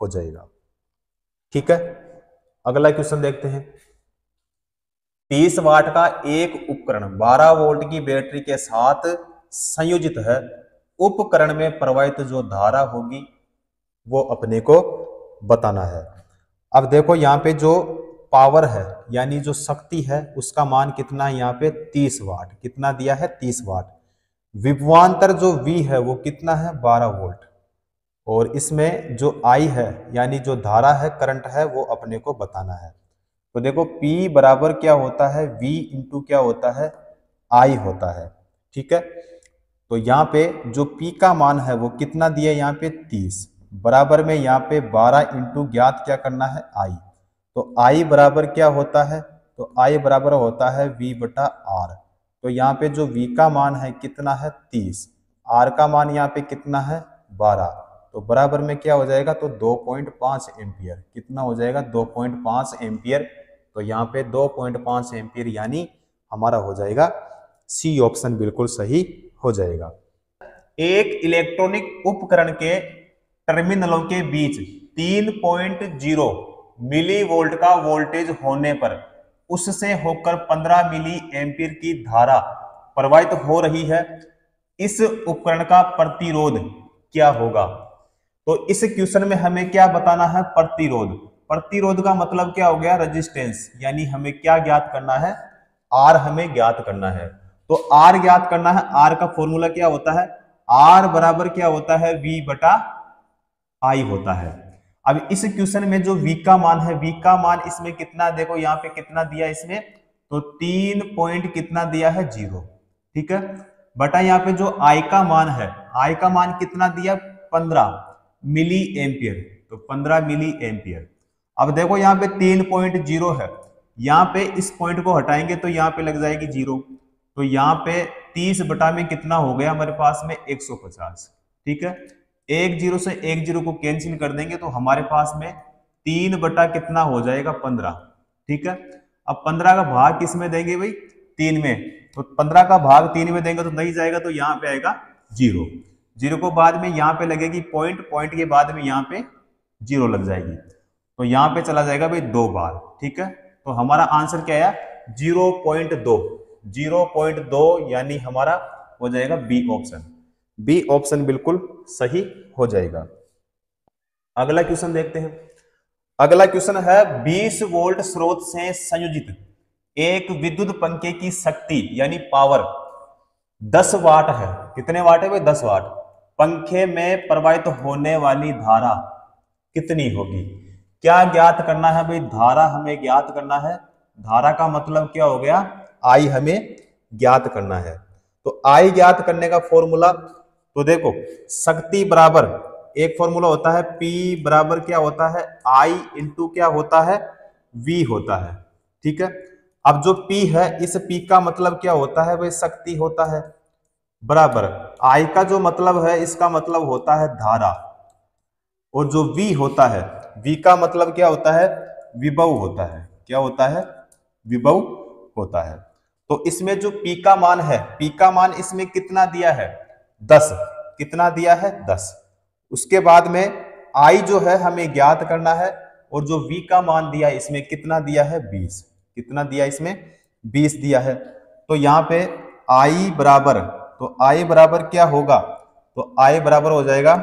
Speaker 1: हो जाएगा, ठीक है। अगला क्वेश्चन देखते हैं, 30 वाट का एक उपकरण 12 वोल्ट की बैटरी के साथ संयोजित है, उपकरण में प्रवाहित जो धारा होगी वो अपने को बताना है। अब देखो यहाँ पे जो पावर है यानी जो शक्ति है उसका मान कितना है, यहाँ पे 30 वाट, कितना दिया है 30 वाट। विभवांतर जो V है वो कितना है 12 वोल्ट, और इसमें जो आई है यानी जो धारा है, करंट है, वो अपने को बताना है। तो देखो P बराबर क्या होता है, V इंटू क्या होता है, I होता है। ठीक है, तो यहाँ पे जो P का मान है वो कितना दिया है, यहाँ पे 30, बराबर में यहाँ पे 12 इंटू ज्ञात क्या करना है, I। तो I बराबर क्या होता है, तो I बराबर होता है V बटा R। तो यहाँ पे जो V का मान है कितना है, 30, R का मान यहाँ पे कितना है, 12, तो बराबर में क्या हो जाएगा, तो 2.5 एम्पियर। कितना हो जाएगा, 2.5 एम्पियर। तो यहाँ पे 2.5 एम्पियर यानी हमारा हो जाएगा सी ऑप्शन बिल्कुल सही हो जाएगा। एक इलेक्ट्रॉनिक उपकरण के टर्मिनलों के बीच 3.0 मिली वोल्ट का वोल्टेज होने पर उससे होकर 15 मिली एम्पीयर की धारा प्रवाहित हो रही है। इस उपकरण का प्रतिरोध क्या होगा। तो इस क्वेश्चन में हमें क्या बताना है, प्रतिरोध। प्रतिरोध का मतलब क्या हो गया, रेजिस्टेंस, यानी हमें क्या ज्ञात करना है, आर हमें ज्ञात करना है। तो आर ज्ञात करना है, आर का फॉर्मूला क्या होता है, आर बराबर क्या होता है, वी बटा आई होता है। अब इस क्वेश्चन में जो V का मान है, V का मान इसमें कितना, देखो यहाँ पे कितना दिया इसमें, तो 3 पॉइंट कितना दिया है, 0। ठीक है, बटा यहाँ पे जो I का मान है, I का मान कितना दिया, 15 मिली एम्पियर, तो 15 मिली एम्पियर। अब देखो यहाँ पे 3.0 है, यहाँ पे इस पॉइंट को हटाएंगे तो यहाँ पे लग जाएगी 0। तो यहाँ पे 30 बटा में कितना हो गया हमारे पास में, 150। ठीक है, एक जीरो से एक जीरो को कैंसिल कर देंगे तो हमारे पास में 3 बटा कितना हो जाएगा, 15। ठीक है, अब 15 का भाग किस में देंगे भाई, 3 में, तो 15 का भाग 3 में देंगे तो नहीं जाएगा, तो यहाँ पे आएगा 0। 0 को बाद में यहाँ पे लगेगी पॉइंट, पॉइंट के बाद में यहाँ पे 0 लग जाएगी, तो यहाँ पे चला जाएगा भाई 2 बार। ठीक है, तो हमारा आंसर क्या आया, 0.2। 0.2 यानी हमारा हो जाएगा बी ऑप्शन। बी ऑप्शन बिल्कुल सही हो जाएगा। अगला क्वेश्चन देखते हैं। अगला क्वेश्चन है 20 वोल्ट स्रोत से संयोजित एक विद्युत पंखे की शक्ति यानी पावर 10 वाट है। कितने वाट है भाई, 10 वाट। पंखे में प्रवाहित होने वाली धारा कितनी होगी। क्या ज्ञात करना है भाई, धारा हमें ज्ञात करना है। धारा का मतलब क्या हो गया, आई हमें ज्ञात करना है। तो आई ज्ञात करने का फॉर्मूला, तो देखो शक्ति बराबर एक फॉर्मूला होता है, P बराबर क्या होता है, I इंटू क्या होता है, V होता है। ठीक है, अब जो P है, इस P का मतलब क्या होता है भाई, शक्ति होता है, बराबर I का जो मतलब है, इसका मतलब होता है धारा, और जो V होता है, V का मतलब क्या होता है, विभव होता है। क्या होता है, विभव होता है। तो इसमें जो P का मान है, P का मान इसमें कितना दिया है, 10। कितना दिया है, 10। उसके बाद में I जो है हमें ज्ञात करना है, और जो V का मान दिया है इसमें कितना दिया है, 20। कितना दिया इसमें, 20 दिया है। तो यहाँ पे I बराबर, तो I बराबर क्या होगा, तो I बराबर हो जाएगा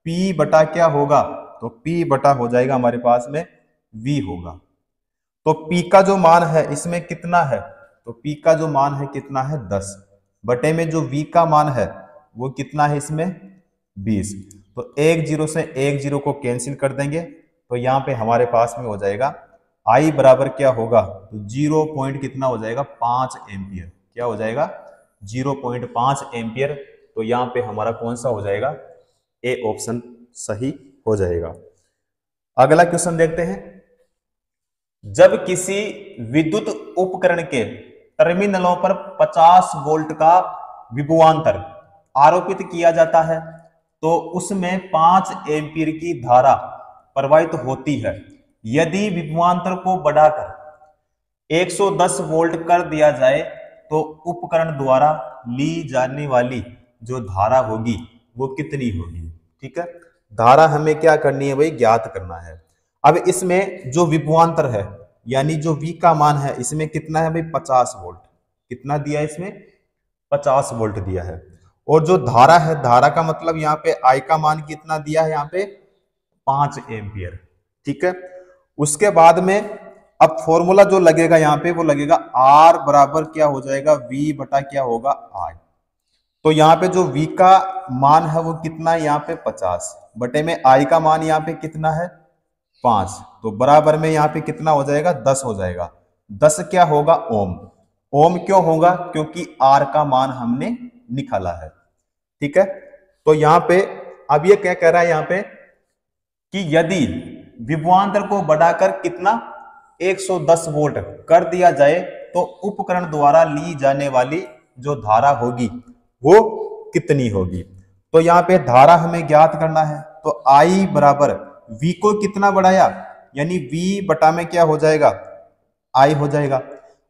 Speaker 1: P बटा क्या होगा, तो P बटा हो जाएगा हमारे पास में V होगा। तो P का जो मान है इसमें कितना है, तो P का जो मान है कितना है, 10, बटे में जो V का मान है वो कितना है इसमें, 20। तो एक जीरो से एक जीरो को कैंसिल कर देंगे, तो यहाँ पे हमारे पास में हो जाएगा I बराबर क्या होगा, तो 0 पॉइंट कितना हो जाएगा, 5 एम्पियर। क्या हो जाएगा, 0.5 एम्पियर। तो यहाँ पे हमारा कौन सा हो जाएगा, ए ऑप्शन सही हो जाएगा। अगला क्वेश्चन देखते हैं। जब किसी विद्युत उपकरण के टर्मिनलों पर 50 वोल्ट का विभवांतर आरोपित किया जाता है तो उसमें 5 एम्पीयर की धारा प्रवाहित होती है। यदि विभवांतर को बढ़ाकर 110 वोल्ट कर दिया जाए तो उपकरण द्वारा ली जाने वाली जो धारा होगी वो कितनी होगी। ठीक है, धारा हमें क्या करनी है भाई, ज्ञात करना है। अब इसमें जो विभवांतर है यानी जो V का मान है इसमें कितना है भाई, 50 वोल्ट। कितना दिया है इसमें, 50 वोल्ट दिया है। और जो धारा है, धारा का मतलब यहाँ पे I का मान कितना दिया है, यहाँ पे 5 एम्पियर। ठीक है, उसके बाद में अब फॉर्मूला जो लगेगा यहाँ पे वो लगेगा R बराबर क्या हो जाएगा, V बटा क्या होगा I। तो यहाँ पे जो v का मान है वो कितना है, यहाँ पे 50 बटे में i का मान यहाँ पे कितना है 5, तो बराबर में यहाँ पे कितना हो जाएगा 10 हो जाएगा। 10 क्या होगा ओम। ओम क्यों होगा, क्योंकि r का मान हमने निकाला है। ठीक है, तो यहाँ पे अब ये क्या कह रहा है यहाँ पे कि यदि विभवांतर को बढ़ाकर कितना 110 वोल्ट कर दिया जाए तो उपकरण द्वारा ली जाने वाली जो धारा होगी वो कितनी होगी। तो यहाँ पे धारा हमें ज्ञात करना है, तो I बराबर V को कितना बढ़ाया, यानी V बटा में क्या हो जाएगा I हो जाएगा।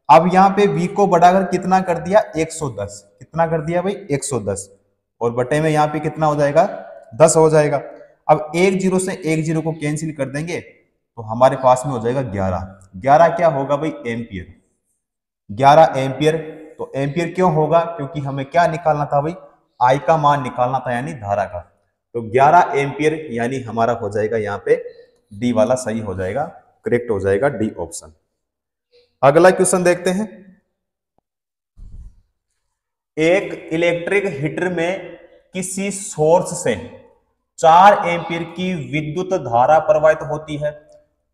Speaker 1: अब यहाँ पे V को बढ़ाकर कितना कर दिया 110, कितना कर दिया भाई 110, और बटे में यहाँ पे कितना हो जाएगा 10 हो जाएगा। अब एक जीरो से एक जीरो को कैंसिल कर देंगे तो हमारे पास में हो जाएगा 11। 11 क्या होगा भाई एम्पियर, 11 एम्पियर। तो एम्पियर क्यों होगा, क्योंकि हमें क्या निकालना था भाई I का मान निकालना था, यानी धारा का। तो 11 एम्पियर यानी हमारा हो जाएगा यहाँ पे डी वाला सही हो जाएगा, करेक्ट हो जाएगा डी ऑप्शन। अगला क्वेश्चन देखते हैं। एक इलेक्ट्रिक हीटर में किसी सोर्स से 4 एम्पीयर की विद्युत धारा प्रवाहित होती है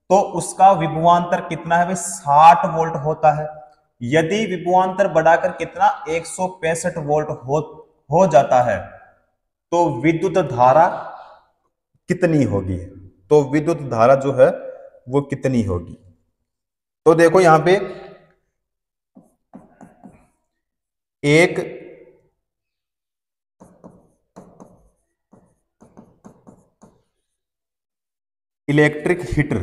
Speaker 1: तो उसका विभवांतर कितना है भाई 60 वोल्ट होता है। यदि विभवांतर बढ़ाकर कितना 165 वोल्ट हो जाता है तो विद्युत धारा कितनी होगी, तो विद्युत धारा जो है वो कितनी होगी। तो देखो यहां पे एक इलेक्ट्रिक हीटर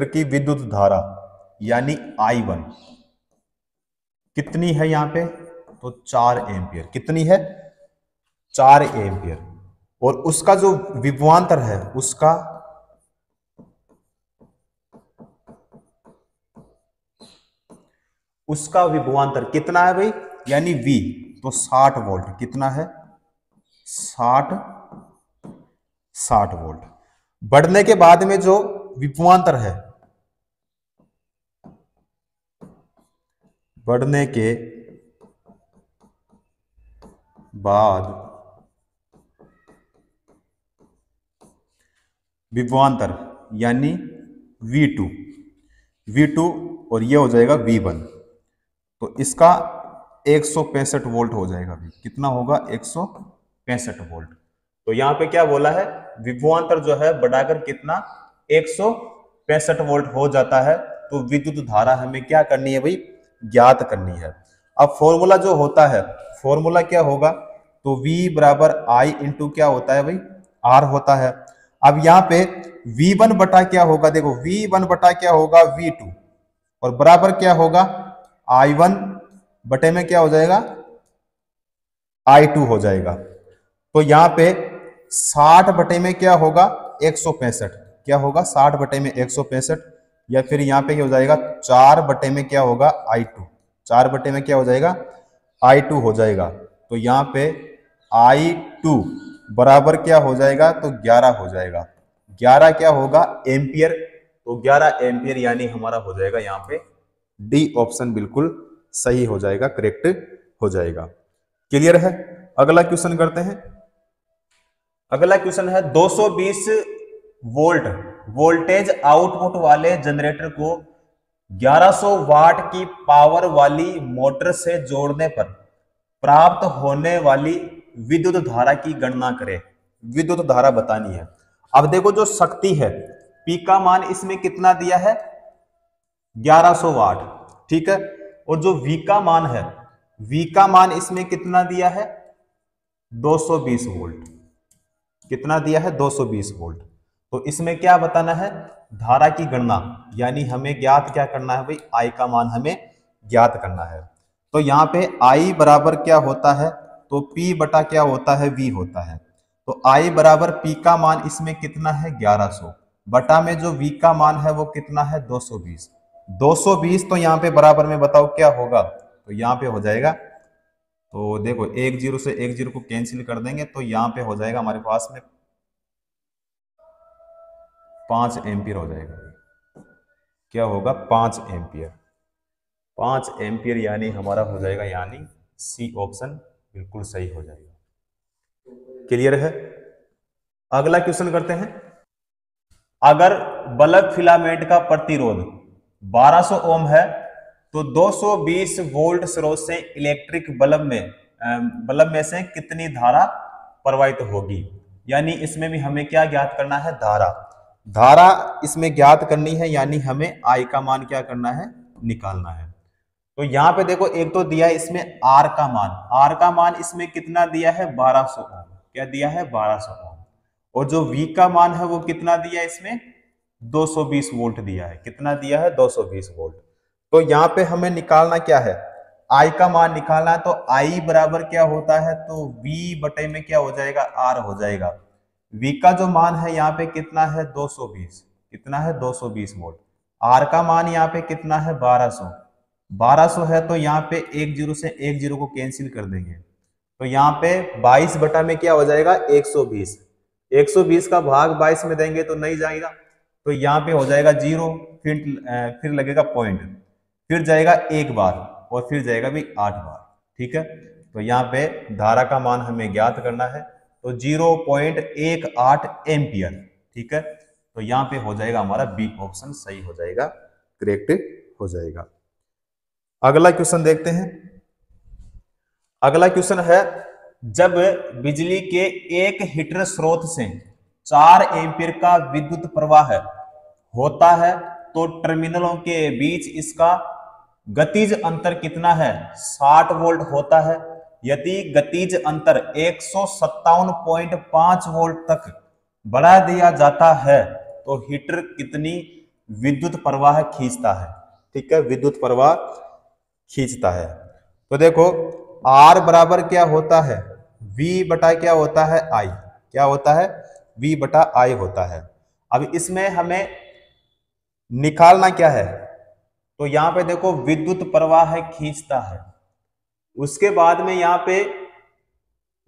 Speaker 1: की विद्युत धारा यानी I1 कितनी है यहां पे, तो 4 एम्पियर। कितनी है 4 एम्पियर। और उसका जो विभवांतर है उसका विभवांतर कितना है भाई, यानी V, तो 60 वोल्ट। कितना है 60 वोल्ट। बढ़ने के बाद में जो विभवांतर है, बढ़ने के बाद विभवांतर यानी V2 और ये हो जाएगा V1, तो इसका 165 वोल्ट हो जाएगा। कितना होगा 165 वोल्ट। तो यहां पे क्या बोला है, विभवांतर जो है बढ़ाकर कितना 165 वोल्ट हो जाता है तो विद्युत धारा हमें क्या करनी है भाई, ज्ञात करनी है। अब फॉर्मूला जो होता है, फॉर्मूला क्या होगा, तो V बराबर I इंटू क्या होता है भाई R होता है। अब यहाँ पे V1 बटा क्या होगा, देखो V1 बटा क्या होगा V2, और बराबर क्या होगा I1 बटे में क्या हो जाएगा I2 हो जाएगा। तो यहाँ पे 60 बटे में क्या होगा 165, क्या होगा 60 बटे में 165, या फिर यहाँ पे क्या हो जाएगा 4 बटे में क्या होगा I2, 4 बटे में क्या हो जाएगा I2 हो जाएगा। तो यहाँ पे I2 बराबर क्या हो जाएगा, तो 11 हो जाएगा। 11 क्या होगा एम्पियर, तो 11 एम्पियर यानी हमारा हो जाएगा यहाँ पे डी ऑप्शन बिल्कुल सही हो जाएगा, करेक्ट हो जाएगा। क्लियर है। अगला क्वेश्चन करते हैं। अगला क्वेश्चन है 220 वोल्ट वोल्टेज आउटपुट वाले जनरेटर को 1100 वाट की पावर वाली मोटर से जोड़ने पर प्राप्त होने वाली विद्युत धारा की गणना करें। विद्युत धारा बतानी है। अब देखो जो शक्ति है P का मान इसमें कितना दिया है 1100 वाट, ठीक है, और जो V का मान है, V का मान इसमें कितना दिया है 220 वोल्ट। कितना दिया है 220 वोल्ट। तो इसमें क्या बताना है, धारा की गणना, यानी हमें ज्ञात क्या करना है भाई I का मान हमें ज्ञात करना है। तो यहाँ पे I बराबर क्या होता है, तो P बटा क्या होता है V होता है। तो I बराबर P का मान इसमें कितना है 1100 बटा में जो V का मान है वो कितना है 220। तो यहाँ पे बराबर में बताओ क्या होगा, तो यहाँ पे हो जाएगा तो देखो एक जीरो से एक जीरो को कैंसिल कर देंगे तो यहाँ पे हो जाएगा हमारे पास में 5 एम्पियर हो जाएगा। क्या होगा? 5 एम्पियर। 5 एम्पियर यानी हमारा हो जाएगा, यानी सी ऑप्शन बिल्कुल सही हो जाएगा। क्लियर है? अगला क्वेश्चन करते हैं। अगर बल्ब फिलामेंट का प्रतिरोध 1200 ओम है तो 220 वोल्ट स्रोत से इलेक्ट्रिक बल्ब में से कितनी धारा प्रवाहित होगी? यानी इसमें भी हमें क्या ज्ञात करना है? धारा। धारा इसमें ज्ञात करनी है, यानी हमें आई का मान क्या करना है? निकालना है। तो यहां पे देखो एक तो दिया है इसमें आर का मान। आर का मान इसमें कितना दिया है? 1200 ओम। क्या दिया है? 1200 ओम। और जो वी का मान है वो कितना दिया है? इसमें 220 वोल्ट दिया है। कितना दिया है? 220 वोल्ट। तो यहाँ पे हमें निकालना क्या है? आई का मान निकालना है। तो आई बराबर क्या होता है? तो वी बटे में क्या हो जाएगा? आर हो जाएगा। वी का जो मान है यहाँ पे कितना है? 220। कितना है? 220 वोल्ट। आर का मान यहाँ पे कितना है? 1200। 1200 है तो यहाँ पे एक जीरो से एक जीरो को कैंसिल कर देंगे तो यहाँ पे 22 बटा में क्या हो जाएगा? 120। 120 का भाग 22 में देंगे तो नहीं जाएगा, तो यहाँ पे हो जाएगा जीरो। फिर लगेगा पॉइंट, फिर जाएगा एक बार और फिर जाएगा भी 8 बार। ठीक है, तो यहाँ पे धारा का मान हमें ज्ञात करना है, तो 0.18 एम्पियर। ठीक है, तो यहाँ पे हो जाएगा हमारा बी ऑप्शन सही हो जाएगा, करेक्ट हो जाएगा। अगला क्वेश्चन देखते हैं। अगला क्वेश्चन है, जब बिजली के एक हीटर स्रोत से 4 एम्पीयर का विद्युत प्रवाह होता है तो टर्मिनलों के बीच इसका गतिज अंतर कितना है? 60 वोल्ट होता है। यदि गतिज अंतर 157.5 वोल्ट तक बढ़ा दिया जाता है तो हीटर कितनी विद्युत प्रवाह खींचता है? ठीक है, विद्युत प्रवाह खींचता है। तो देखो R बराबर क्या होता है? V बटा क्या होता है? I। क्या होता है? V बटा I होता है। अब इसमें हमें निकालना क्या है? तो यहां पे देखो विद्युत प्रवाह है खींचता है। उसके बाद में यहां पे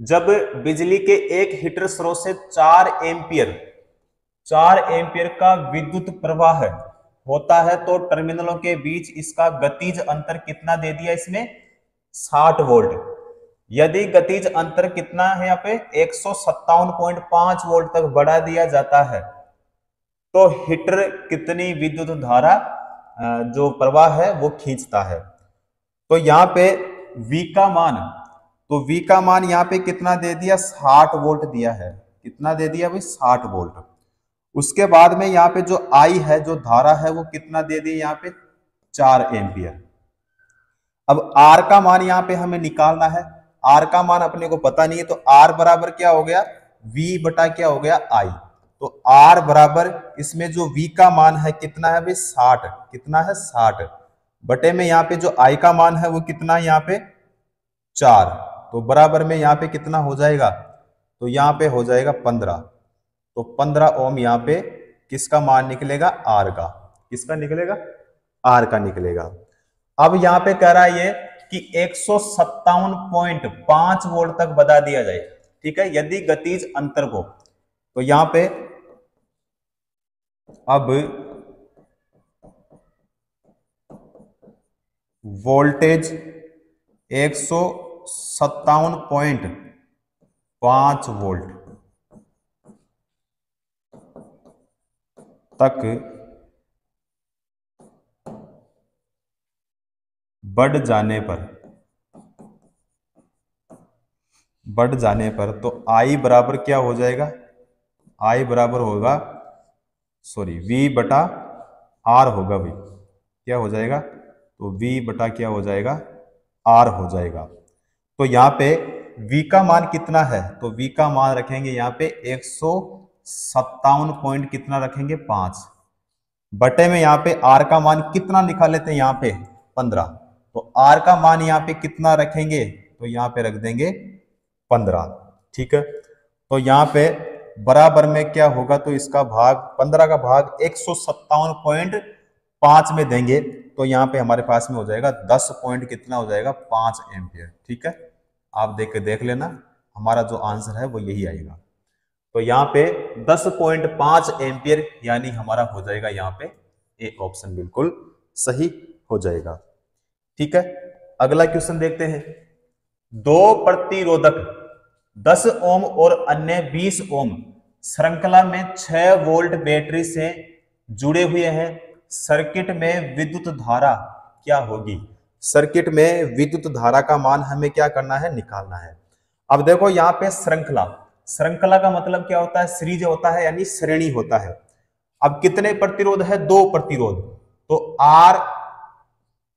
Speaker 1: जब बिजली के एक हीटर स्रोत से 4 एम्पियर का विद्युत प्रवाह होता है तो टर्मिनलों के बीच इसका गतिज अंतर कितना दे दिया इसमें? 60 वोल्ट। यदि गतिज अंतर कितना है यहाँ पे? 157.5 वोल्ट तक बढ़ा दिया जाता है तो हीटर कितनी विद्युत धारा जो प्रवाह है वो खींचता है? तो यहाँ पे V का मान, तो V का मान यहाँ पे कितना दे दिया? 60 वोल्ट दिया है। कितना दे दिया भाई? 60 वोल्ट। उसके बाद में यहाँ पे जो I है, जो धारा है, वो कितना दे दी यहाँ पे? 4 एम्पियर। अब R का मान यहाँ पे हमें निकालना है। R का मान अपने को पता नहीं है, तो R बराबर क्या हो गया? V बटा क्या हो गया? I। तो R बराबर इसमें जो V का मान है कितना है भाई? 60। कितना है? 60 बटे में यहाँ पे जो I का मान है वो कितना है यहाँ पे? 4। तो बराबर में यहाँ पे कितना हो जाएगा? तो यहाँ पे हो जाएगा 15। तो 15 ओम यहाँ पे किसका मान निकलेगा? R का। किसका निकलेगा? R का निकलेगा। अब यहाँ पे कह रहा है ये कि 157.5 वोल्ट तक बढ़ा दिया जाए। ठीक है, यदि गतिज अंतर को, तो यहाँ पे अब वोल्टेज 157.5 वोल्ट तक बढ़ जाने पर तो I बराबर क्या हो जाएगा? I बराबर होगा, सॉरी, V बटा R होगा भाई। क्या हो जाएगा? तो V बटा क्या हो जाएगा? R हो जाएगा। तो यहाँ पे V का मान कितना है? तो V का मान रखेंगे यहाँ पे 157 पॉइंट कितना रखेंगे? 5 बटे में यहाँ पे R का मान कितना निकाल लेते हैं? यहाँ पे 15। तो R का मान यहाँ पे कितना रखेंगे? तो यहाँ पे रख देंगे 15। ठीक है, तो यहाँ पे बराबर में क्या होगा? तो इसका भाग 15 का भाग 157.5 में देंगे तो यहाँ पे हमारे पास में हो जाएगा 10 पॉइंट कितना हो जाएगा? 5 एम्पियर। ठीक है, आप देख लेना, हमारा जो आंसर है वो यही आएगा। तो यहाँ पे 10.5 एम्पियर यानी हमारा हो जाएगा यहाँ पे ए ऑप्शन बिल्कुल सही हो जाएगा। ठीक है, अगला क्वेश्चन देखते हैं। दो प्रतिरोधक 10 ओम और अन्य 20 ओम श्रृंखला में 6 वोल्ट बैटरी से जुड़े हुए हैं। सर्किट में विद्युत धारा क्या होगी? सर्किट में विद्युत धारा का मान हमें क्या करना है? निकालना है। अब देखो यहाँ पे श्रृंखला, श्रृंखला का मतलब क्या होता है? सीरीज होता है यानी श्रेणी होता है। अब कितने प्रतिरोध है? 2 प्रतिरोध। तो R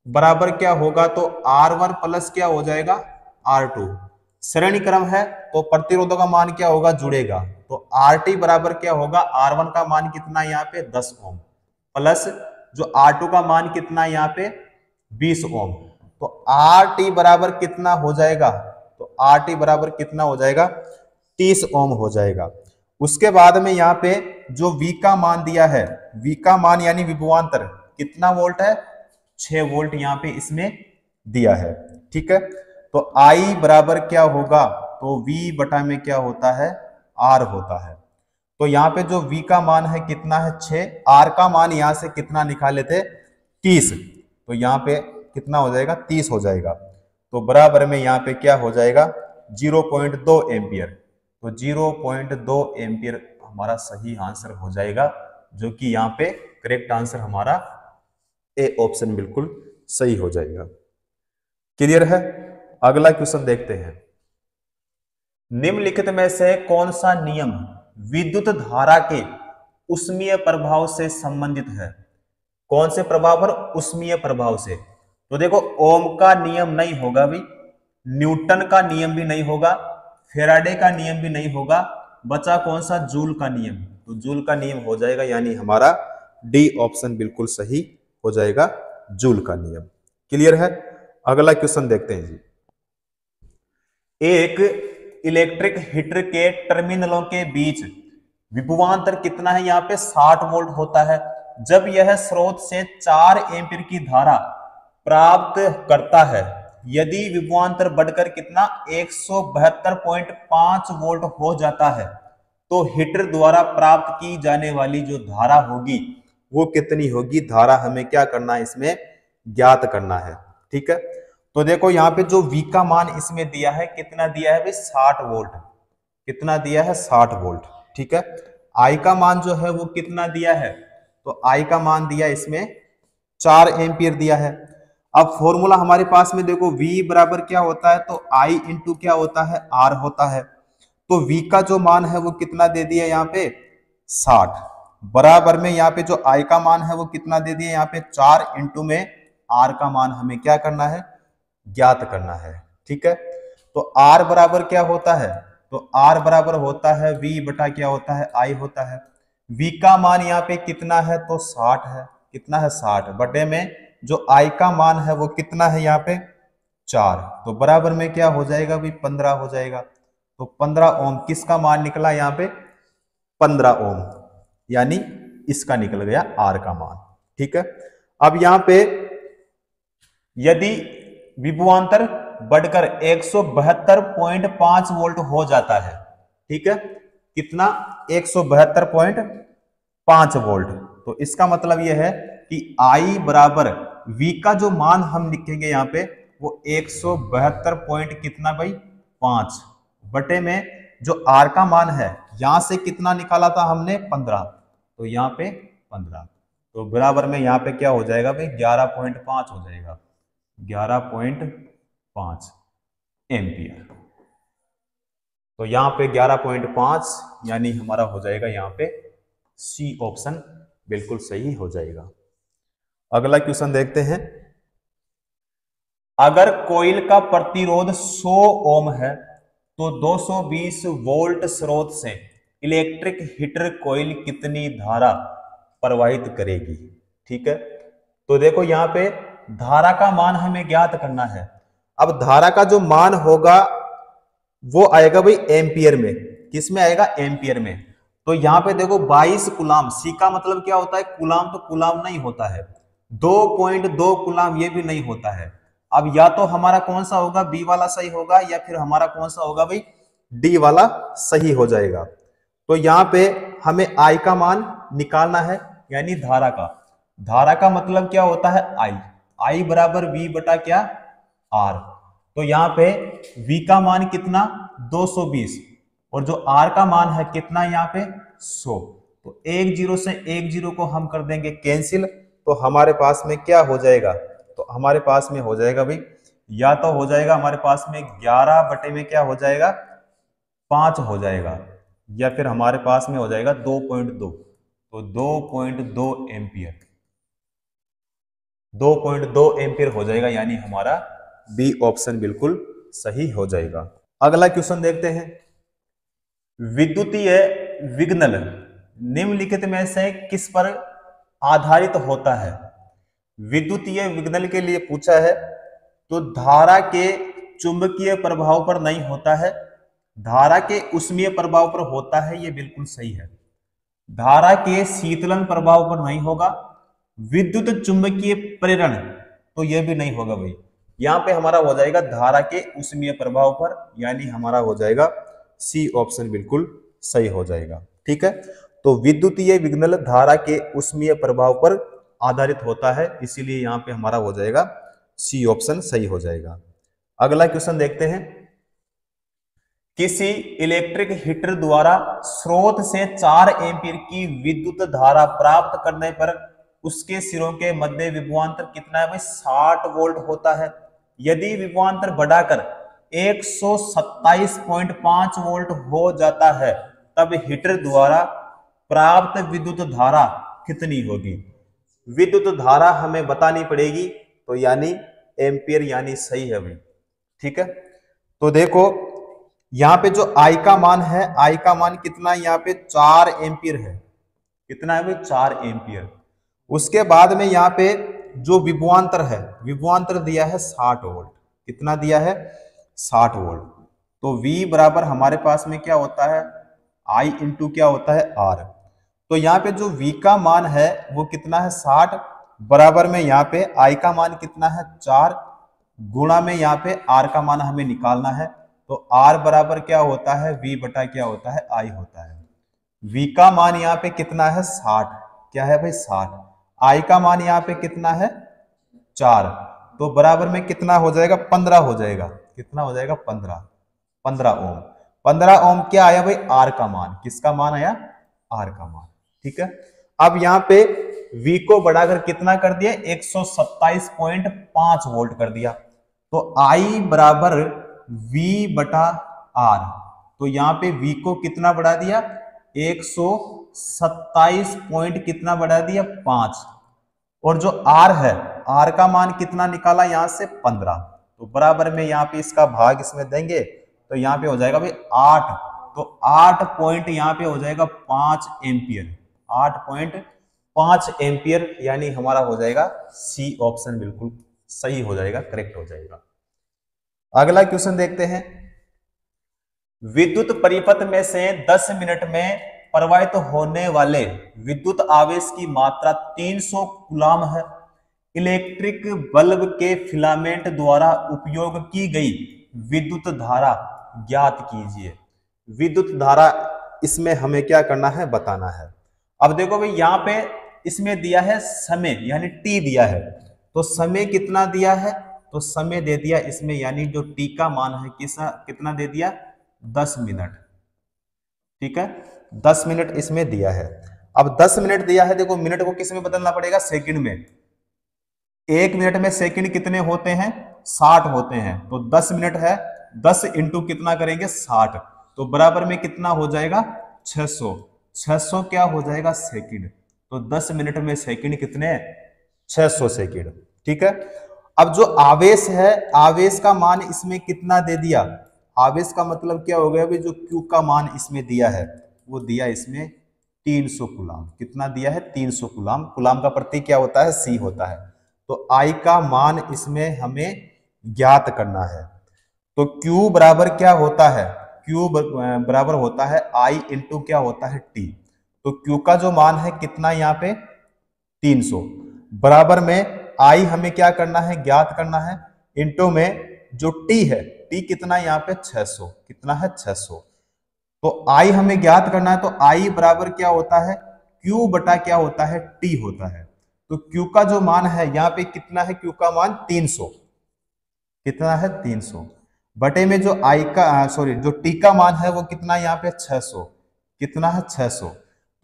Speaker 1: बराबर क्या होगा? तो R1 प्लस क्या हो जाएगा? R2। श्रेणी क्रम है तो प्रतिरोधों का मान क्या होगा? जुड़ेगा। तो RT बराबर क्या होगा? R1 का मान कितना यहाँ पे? 10 ओम प्लस जो R2 का मान कितना यहाँ पे? 20 ओम। तो RT बराबर कितना हो जाएगा? तो RT बराबर कितना हो जाएगा? 30 ओम हो जाएगा। उसके बाद में यहाँ पे जो V का मान दिया है, V का मान यानी विभवांतर कितना वोल्ट है? 6 वोल्ट यहाँ पे इसमें दिया है। ठीक है, तो I बराबर क्या होगा? तो V बटा में क्या होता है? R होता है। तो यहाँ पे जो V का मान है कितना है? 6। R का मान यहाँ से कितना निकाले थे? 30। तो यहाँ पे कितना हो जाएगा? 30 हो जाएगा। तो बराबर में यहाँ पे क्या हो जाएगा? 0.2 एम्पियर। तो 0.2 एम्पियर हमारा सही आंसर हो जाएगा, जो कि यहाँ पे करेक्ट आंसर हमारा ए ऑप्शन बिल्कुल सही हो जाएगा। क्लियर है? अगला क्वेश्चन देखते हैं। निम्नलिखित में से कौन सा नियम विद्युत धारा के ऊष्मीय प्रभाव से संबंधित है? कौन से प्रभाव पर? ऊष्मीय प्रभाव से। तो देखो, ओम का नियम नहीं होगा भी, न्यूटन का नियम भी नहीं होगा, फेराडे का नियम भी नहीं होगा, बचा कौन सा? जूल का नियम। तो जूल का नियम हो जाएगा, यानी हमारा डी ऑप्शन बिल्कुल सही हो जाएगा, जूल का नियम। क्लियर है? अगला क्वेश्चन देखते हैं जी। एक इलेक्ट्रिक हीटर के टर्मिनलों के बीच विभवांतर कितना है? यहाँ पे 60 वोल्ट होता है। जब यह स्रोत से 4 एम्पीयर की धारा प्राप्त करता है, यदि विभवांतर बढ़कर कितना? 172.5 वोल्ट हो जाता है, तो हीटर द्वारा प्राप्त की जाने वाली जो धारा होगी वो कितनी होगी? धारा हमें क्या करना है? इसमें ज्ञात करना है। ठीक है, तो देखो यहाँ पे जो V का मान इसमें दिया है, कितना दिया है भाई? 60 वोल्ट। कितना दिया है? 60 वोल्ट। ठीक है, I का मान जो है वो कितना दिया है? तो I का मान दिया इसमें 4 एम्पियर दिया है। अब फॉर्मूला हमारे पास में देखो, V बराबर क्या होता है? तो I इंटू क्या होता है? R होता है। तो V का जो मान है वो कितना दे दिया यहाँ पे? 60। बराबर में यहाँ पे जो I का मान है वो कितना दे दिया यहाँ पे? 4 इंटू में R का मान हमें क्या करना है? ज्ञात करना है। ठीक है, तो R बराबर क्या होता है? तो R बराबर होता है V बटा क्या होता है? I होता है। V का मान यहाँ पे कितना है? तो 60 है। कितना है? 60 बटे में जो I का मान है वो कितना है यहाँ पे? 4। तो बराबर में क्या हो जाएगा भाई? 15 हो जाएगा। तो 15 ओम किसका मान निकला यहाँ पे? 15 ओम, यानी इसका निकल गया R का मान। ठीक है, अब यहाँ पे यदि विभवांतर बढ़कर 172.5 वोल्ट हो जाता है, ठीक है, कितना? 172.5 वोल्ट। तो इसका मतलब यह है कि I बराबर V का जो मान हम लिखेंगे यहाँ पे वो 172 कितना भाई? 5 बटे में जो R का मान है, यहां से कितना निकाला था हमने? 15। तो यहाँ पे 15, तो बराबर में यहाँ पे क्या हो जाएगा भाई? 11.5 हो जाएगा। 11.5 एम्पियर। तो यहाँ पे 11.5 यानी हमारा हो जाएगा यहाँ पे सी ऑप्शन बिल्कुल सही हो जाएगा। अगला क्वेश्चन देखते हैं। अगर कोइल का प्रतिरोध 100 ओम है तो 220 वोल्ट स्रोत से इलेक्ट्रिक हीटर कोइल कितनी धारा प्रवाहित करेगी? ठीक है, तो देखो यहाँ पे धारा का मान हमें ज्ञात करना है। अब धारा का जो मान होगा वो आएगा भाई एम्पियर में। किस में आएगा? एम्पियर में। तो यहाँ पे देखो 22 कुलाम, सी का मतलब क्या होता है? कुलाम। तो कुलाम नहीं होता है, 2.2 कुलाम ये भी नहीं होता है। अब या तो हमारा कौन सा होगा, बी वाला सही होगा, या फिर हमारा कौन सा होगा भाई, डी वाला सही हो जाएगा। तो यहाँ पे हमें आई का मान निकालना है, यानी धारा का मतलब क्या होता है, आई बराबर वी बटा क्या, आर। तो यहाँ पे v का मान कितना 220, और जो r का मान है कितना यहाँ पे 100। तो एक जीरो से एक जीरो को हम कर देंगे कैंसिल, तो हमारे पास में क्या हो जाएगा, तो हमारे पास में हो जाएगा भाई, या तो हो जाएगा हमारे पास में 11 बटे में क्या हो जाएगा 5 हो जाएगा, या फिर हमारे पास में हो जाएगा 2.2। तो 2.2 एम्पियर, 2.2 एम्पियर हो जाएगा, यानी हमारा बी ऑप्शन बिल्कुल सही हो जाएगा। अगला क्वेश्चन देखते हैं। विद्युतीय विघ्नल निम्नलिखित में से किस पर आधारित होता है। विद्युतीय विघ्नल के लिए पूछा है, तो धारा के चुंबकीय प्रभाव पर नहीं होता है, धारा के ऊष्मीय प्रभाव पर होता है, ये बिल्कुल सही है। धारा के शीतलन प्रभाव पर नहीं होगा, विद्युत चुंबकीय प्रेरण तो यह भी नहीं होगा भाई। यहां पे हमारा हो जाएगा धारा के ऊष्मीय प्रभाव पर, यानी हमारा हो जाएगा सी ऑप्शन बिल्कुल सही हो जाएगा। ठीक है, तो विद्युतीय विघ्नल धारा के ऊष्मीय प्रभाव पर आधारित होता है, इसीलिए यहां पे हमारा हो जाएगा सी ऑप्शन सही हो जाएगा। अगला क्वेश्चन देखते हैं। किसी इलेक्ट्रिक हीटर द्वारा स्रोत से 4 एम्पीयर की विद्युत धारा प्राप्त करने पर उसके सिरों के मध्य विभवांतर कितना है भाई, 60 वोल्ट होता है। यदि विभवांतर बढ़ाकर 127.5 वोल्ट हो जाता है, तब हीटर द्वारा प्राप्त विद्युत धारा कितनी होगी। विद्युत धारा हमें बतानी पड़ेगी, तो यानी एम्पियर, यानी सही है भाई। ठीक है, तो देखो यहां पे जो आई का मान है, आई का मान कितना है, यहाँ पे 4 एम्पियर है। कितना है भाई, 4 एम्पियर। उसके बाद में यहाँ पे जो विभवांतर है, विभवांतर दिया है 60 वोल्ट। कितना दिया है, 60 वोल्ट। तो V बराबर हमारे पास में क्या होता है, I इंटू क्या होता है, R। तो यहाँ पे जो V का मान है वो कितना है 60, बराबर में यहाँ पे I का मान कितना है 4, गुणा में यहाँ पे R का मान हमें निकालना है। तो R बराबर क्या होता है, V बटा क्या होता है, I होता है। V का मान यहाँ पे कितना है 60, क्या है भाई 60। I का मान यहाँ पे कितना है 4, तो बराबर में कितना हो जाएगा 15 हो जाएगा। कितना हो जाएगा 15 ओम। 15 ओम क्या आया भाई, R का मान। किसका मान आया, R का मान। ठीक है, अब यहाँ पे V को बढ़ाकर कितना कर दिया, 127.5 वोल्ट कर दिया। तो I बराबर V बटा R। तो यहाँ पे V को कितना बढ़ा दिया, 127 पॉइंट कितना बढ़ा दिया 5, और जो R है, R का मान कितना निकाला यहां से 15। तो बराबर में यहाँ पे इसका भाग इसमें देंगे, तो यहाँ पे हो जाएगा भाई 8। तो 8 पॉइंट यहाँ पे हो जाएगा 5 एम्पियर, 8.5 एम्पियर, यानी हमारा हो जाएगा सी ऑप्शन बिल्कुल सही हो जाएगा, करेक्ट हो जाएगा। अगला क्वेश्चन देखते हैं। विद्युत परिपथ में से 10 मिनट में प्रवाहित होने वाले विद्युत आवेश की मात्रा 300 कूलम है। इलेक्ट्रिक बल्ब के फिलामेंट द्वारा उपयोग की गई विद्युत धारा ज्ञात कीजिए। विद्युत धारा इसमें हमें क्या करना है, बताना है। अब देखो भाई यहाँ पे इसमें दिया है समय, यानी टी दिया है। तो समय कितना दिया है, तो समय दे दिया इसमें, यानी जो टी का मान है कितना दे दिया 10 मिनट। ठीक है, 10 मिनट इसमें दिया है। अब 10 मिनट दिया है, देखो मिनट को किस में बदलना पड़ेगा, सेकंड में। 1 मिनट में सेकंड कितने होते हैं, 60 होते हैं। तो 10 मिनट है, 10 इंटू कितना करेंगे 60, तो बराबर में कितना हो जाएगा 600। 600 क्या हो जाएगा सेकंड। तो 10 मिनट में सेकंड कितने, 600 सेकंड। ठीक है, अब जो आवेश है, आवेश का मान इसमें कितना दे दिया, आवेश का मतलब क्या हो गया भाई, जो Q का मान इसमें दिया है वो दिया इसमें 300 कूलम। कितना दिया है 300 कूलम। कूलम का प्रतीक क्या होता है, C होता है। तो I का मान इसमें हमें ज्ञात करना है। तो Q बराबर क्या होता है, Q बराबर होता है I इंटू क्या होता है T। तो Q का जो मान है कितना यहाँ पे 300, बराबर में I हमें क्या करना है, ज्ञात करना है, इंटू में जो टी है, टी कितना यहाँ पे 600, कितना है 600। तो आई हमें ज्ञात करना है, तो आई बराबर क्या होता है, क्यू बटा क्या होता है, टी होता है। तो क्यू का जो मान है यहाँ पे कितना है, क्यू का मान 300, कितना है 300, बटे में जो आई का सॉरी जो टी का मान है वो कितना यहाँ पे 600, कितना है 600।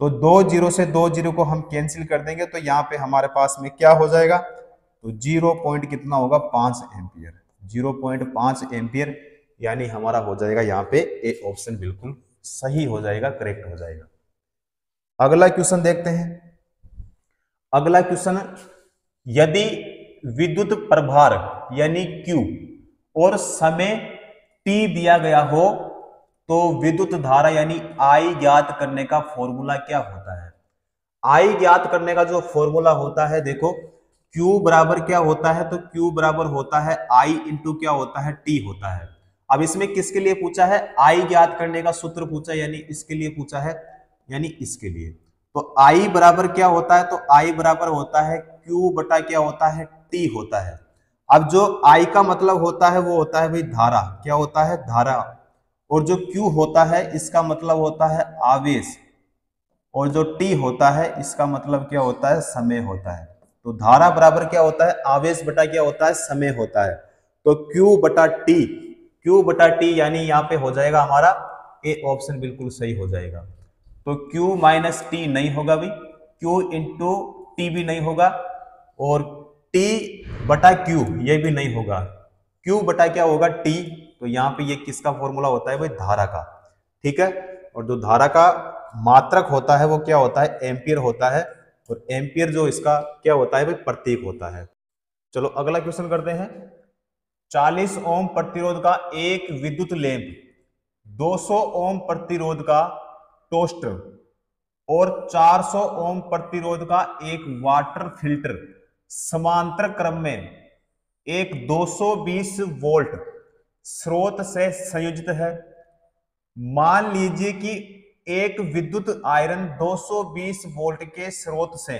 Speaker 1: तो दो जीरो से दो जीरो को हम कैंसिल कर देंगे, तो यहाँ पे हमारे पास में क्या हो जाएगा, तो 0 पॉइंट कितना होगा 5 एम्पियर, 0.5 एम्पियर, यानी हमारा हो जाएगा यहाँ पे ए ऑप्शन बिल्कुल सही हो जाएगा, करेक्ट हो जाएगा। अगला क्वेश्चन देखते हैं। अगला क्वेश्चन, यदि विद्युत प्रभार यानी Q और समय T दिया गया हो तो विद्युत धारा यानी I ज्ञात करने का फॉर्मूला क्या होता है। I ज्ञात करने का जो फॉर्मूला होता है, देखो Q बराबर क्या होता है, तो Q बराबर होता है I इंटू क्या होता है, T होता है। अब इसमें किसके लिए पूछा है, I ज्ञात करने का सूत्र पूछा, यानी इसके लिए पूछा है, यानी इसके लिए। तो I बराबर क्या होता है, तो I बराबर होता है Q बटा क्या होता है, T होता है। अब जो I का मतलब होता है वो होता है भाई धारा, क्या होता है, धारा। और जो Q होता है इसका मतलब होता है आवेश, और जो T होता है इसका मतलब क्या होता है, समय होता है। तो धारा बराबर क्या होता है, आवेश बटा क्या होता है, समय होता है। तो Q बटा T, Q बटा T यानी यहाँ पे हो जाएगा हमारा ए ऑप्शन बिल्कुल सही हो जाएगा। तो Q माइनस टी नहीं होगा भाई, Q इंटू टी भी नहीं होगा, और T बटा Q ये भी नहीं होगा, Q बटा क्या होगा, T। तो यहाँ पे ये किसका फॉर्मूला होता है भाई, धारा का, ठीक है। और जो धारा का मात्रक होता है वो क्या होता है, एम्पियर होता है, और एम्पियर जो इसका क्या होता है भाई, प्रतीक होता है। चलो अगला क्वेश्चन करते हैं। 40 ओम प्रतिरोध का एक विद्युत लैंप, 200 ओम प्रतिरोध का टोस्टर और 400 ओम प्रतिरोध का एक वाटर फिल्टर समांतर क्रम में एक 220 वोल्ट स्रोत से संयोजित है। मान लीजिए कि एक विद्युत आयरन 220 वोल्ट के स्रोत से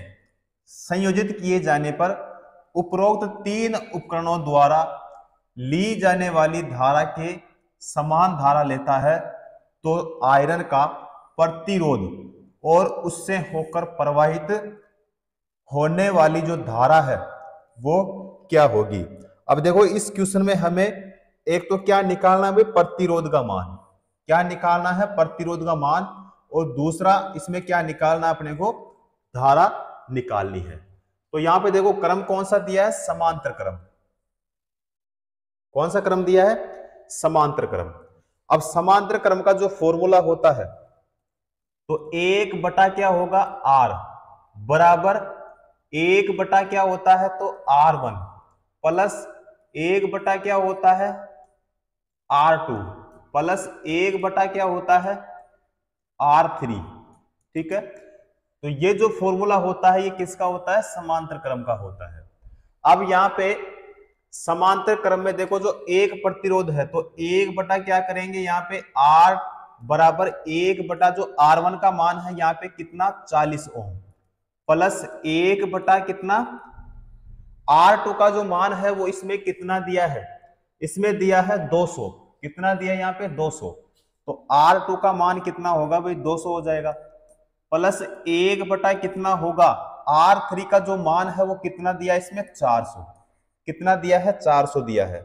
Speaker 1: संयोजित किए जाने पर उपरोक्त तीन उपकरणों द्वारा ली जाने वाली धारा के समान धारा लेता है, तो आयरन का प्रतिरोध और उससे होकर प्रवाहित होने वाली जो धारा है वो क्या होगी। अब देखो इस क्वेश्चन में हमें एक तो क्या निकालना है, प्रतिरोध का मान, क्या निकालना है, प्रतिरोध का मान, और दूसरा इसमें क्या निकालना है, अपने को धारा निकालनी है। तो यहां पे देखो क्रम कौन सा दिया है, समांतर क्रम, कौन सा क्रम दिया है, समांतर क्रम। अब समांतर क्रम का जो फॉर्मूला होता है, तो एक बटा क्या होगा, आर बराबर एक बटा क्या होता है, तो R1 प्लस एक बटा क्या होता है, R2 प्लस एक बटा क्या होता है, R3, ठीक है। तो ये जो फॉर्मूला होता है ये किसका होता है, समांतर क्रम का होता है। अब यहां पे समांतर क्रम में देखो जो एक प्रतिरोध है, तो एक बटा क्या करेंगे, यहाँ पे R बराबर एक बटा जो R1 का मान है यहाँ पे कितना 40 ओम प्लस एक बटा कितना R2 का जो मान है वो इसमें कितना दिया है, इसमें दिया है 200, कितना दिया है यहाँ पे 200। तो R2 का मान कितना होगा भाई 200 हो जाएगा, प्लस एक बटा कितना होगा R3 का जो मान है वो कितना दिया है इसमें 400, कितना दिया है 400 दिया है।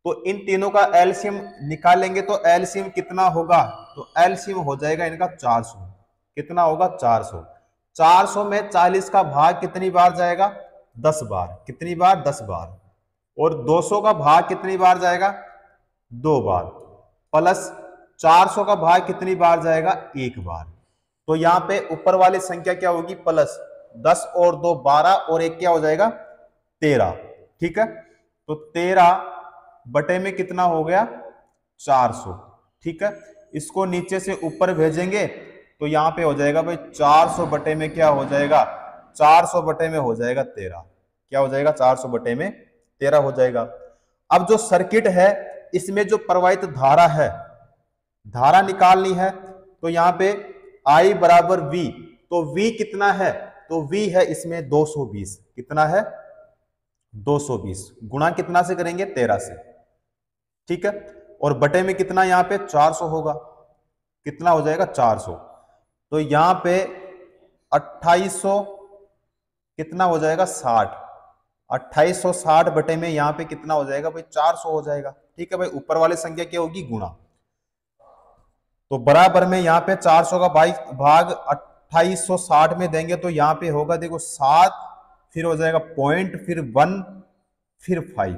Speaker 1: तो इन तीनों का एलसीएम निकालेंगे तो एलसीएम कितना होगा, तो एलसीएम हो जाएगा इनका 400, कितना होगा 400। 400 में 40 का भाग कितनी बार जाएगा, 10 बार, कितनी बार 10 बार, और 200 का भाग कितनी बार जाएगा, 2 बार, प्लस 400 का भाग कितनी बार जाएगा, 1 बार। तो यहाँ पे ऊपर वाली संख्या क्या होगी, प्लस 10 और 2 12 और 1 क्या हो जाएगा 13, ठीक है। तो 13 बटे में कितना हो गया 400, ठीक है। इसको नीचे से ऊपर भेजेंगे तो यहाँ पे हो जाएगा भाई 400 बटे में क्या हो जाएगा, 400 बटे में हो जाएगा 13, क्या हो जाएगा 400 बटे में 13 हो जाएगा। अब जो सर्किट है इसमें जो प्रवाहित धारा है, धारा निकालनी है, तो यहाँ पे I बराबर V, तो V कितना है, तो V है इसमें 220, कितना है 220 गुणा कितना से करेंगे 13 से, ठीक है। और बटे में कितना यहाँ पे 400 होगा, कितना हो जाएगा 400। तो यहाँ पे 2800 कितना हो जाएगा 60, 2860 बटे में यहाँ पे कितना हो जाएगा भाई 400 हो जाएगा, ठीक है भाई। ऊपर वाली संख्या क्या होगी गुणा, तो बराबर में यहाँ पे 400 का भाग 2860 में देंगे तो यहाँ पे होगा देखो 7, फिर हो जाएगा पॉइंट, फिर 1, फिर 5,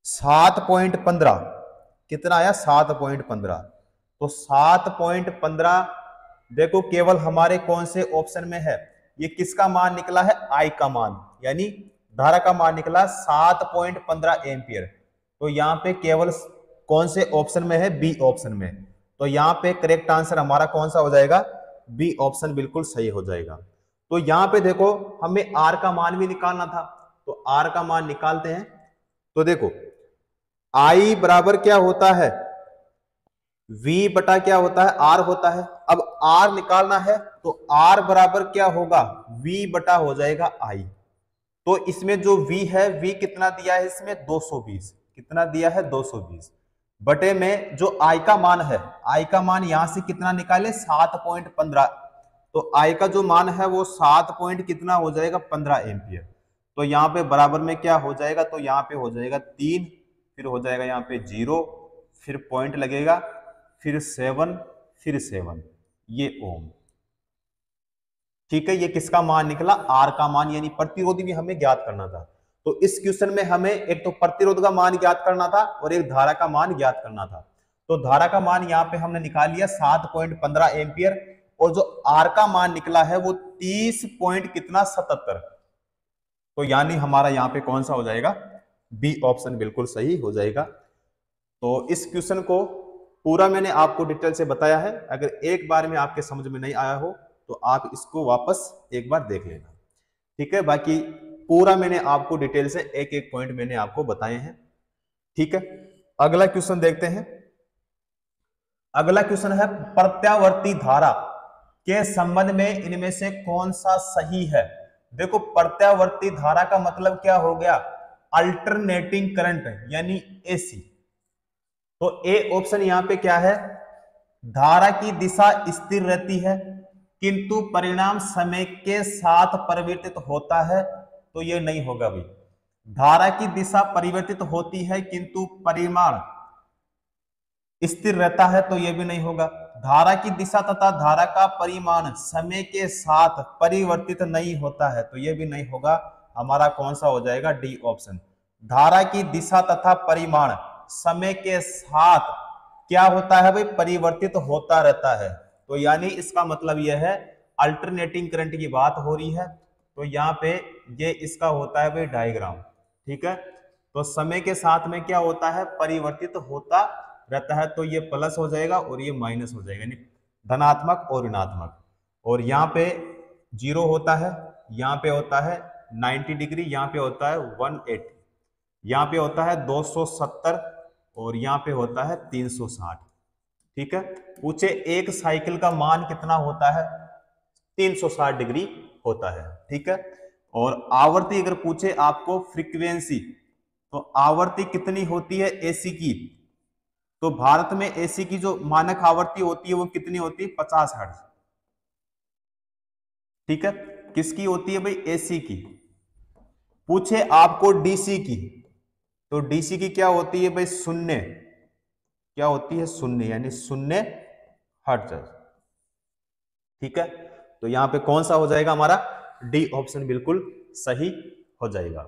Speaker 1: 7.15 कितना आया 7.15। तो 7.15 देखो केवल हमारे कौन से ऑप्शन में है, ये किसका मान निकला है आई का मान, यानी धारा का मान निकला 7.15 एम्पियर। तो यहाँ पे केवल कौन से ऑप्शन में है बी ऑप्शन में, तो यहाँ पे करेक्ट आंसर हमारा कौन सा हो जाएगा बी ऑप्शन बिल्कुल सही हो जाएगा। तो यहाँ पे देखो हमें आर का मान भी निकालना था, तो आर का मान निकालते हैं। तो देखो आई बराबर क्या होता है V बटा क्या होता है R होता है। अब R निकालना है तो R बराबर क्या होगा V बटा हो जाएगा I। तो इसमें जो V है V कितना दिया है इसमें 220, कितना दिया है 220 बटे में जो I का मान है, I का मान यहां से कितना निकाले 7.15, तो I का जो मान है वो 7 पॉइंट कितना हो जाएगा 15 एम्पियर। तो यहाँ पे बराबर में क्या हो जाएगा, तो यहाँ पे हो जाएगा 3, फिर हो जाएगा यहाँ पे 0, फिर पॉइंट लगेगा, फिर 7, फिर 7, ये ओम, ठीक है। ये किसका मान निकला आर का मान, यानी प्रतिरोध भी हमें ज्ञात करना था। तो इस क्वेश्चन में हमें एक तो प्रतिरोध का मान ज्ञात करना था और एक धारा का मान ज्ञात करना था। तो धारा का मान यहाँ पे हमने निकाल लिया 7.15 एम्पियर, और जो आर का मान निकला है वो 30 पॉइंट कितना 77। तो यानी हमारा यहाँ पे कौन सा हो जाएगा बी ऑप्शन बिल्कुल सही हो जाएगा। तो इस क्वेश्चन को पूरा मैंने आपको डिटेल से बताया है, अगर एक बार में आपके समझ में नहीं आया हो तो आप इसको वापस एक बार देख लेना, ठीक है। बाकी पूरा मैंने आपको डिटेल से एक एक पॉइंट मैंने आपको बताए हैं, ठीक है। अगला क्वेश्चन देखते हैं। अगला क्वेश्चन है प्रत्यावर्ती धारा के संबंध में इनमें से कौन सा सही है। देखो प्रत्यावर्ती धारा का मतलब क्या हो गया अल्टरनेटिंग करंट यानी एसी। तो ए ऑप्शन यहां पे क्या है धारा की दिशा स्थिर रहती है किंतु परिणाम समय के साथ परिवर्तित होता है, तो ये नहीं होगा भाई। धारा की दिशा परिवर्तित होती है किंतु परिमाण स्थिर रहता है, तो यह भी नहीं होगा। धारा की दिशा तथा धारा का परिमाण समय के साथ परिवर्तित नहीं होता है, तो यह भी नहीं होगा। हमारा कौन सा हो जाएगा डी ऑप्शन। धारा की दिशा तथा परिमाण समय के साथ क्या होता है भाई परिवर्तित होता रहता है, तो यानी इसका मतलब यह है अल्टरनेटिंग करंट की बात हो रही है। तो यहाँ पे ये इसका होता है भाई डायग्राम, ठीक है। तो समय के साथ में क्या होता है परिवर्तित होता रहता है, तो ये प्लस हो जाएगा और ये माइनस हो जाएगा, यानी धनात्मक और ऋणात्मक। और यहाँ पे 0 होता है, यहाँ पे होता है 90 डिग्री, यहाँ पे होता है 180, यहाँ पे होता है 270 और यहाँ पे होता है 360, ठीक है। पूछे एक साइकिल का मान कितना होता है 360 डिग्री होता है, ठीक है। और आवर्ती अगर पूछे आपको फ्रीक्वेंसी, तो आवर्ती कितनी होती है एसी की, तो भारत में एसी की जो मानक आवर्ती होती है वो कितनी होती है 50 हर्ट्ज, ठीक है। किसकी होती है भाई एसी की। पूछे आपको डीसी की, तो डीसी की क्या होती है भाई शून्य, क्या होती है शून्य, यानी 0 हर्ट्ज, ठीक है। तो यहां पे कौन सा हो जाएगा हमारा डी ऑप्शन बिल्कुल सही हो जाएगा।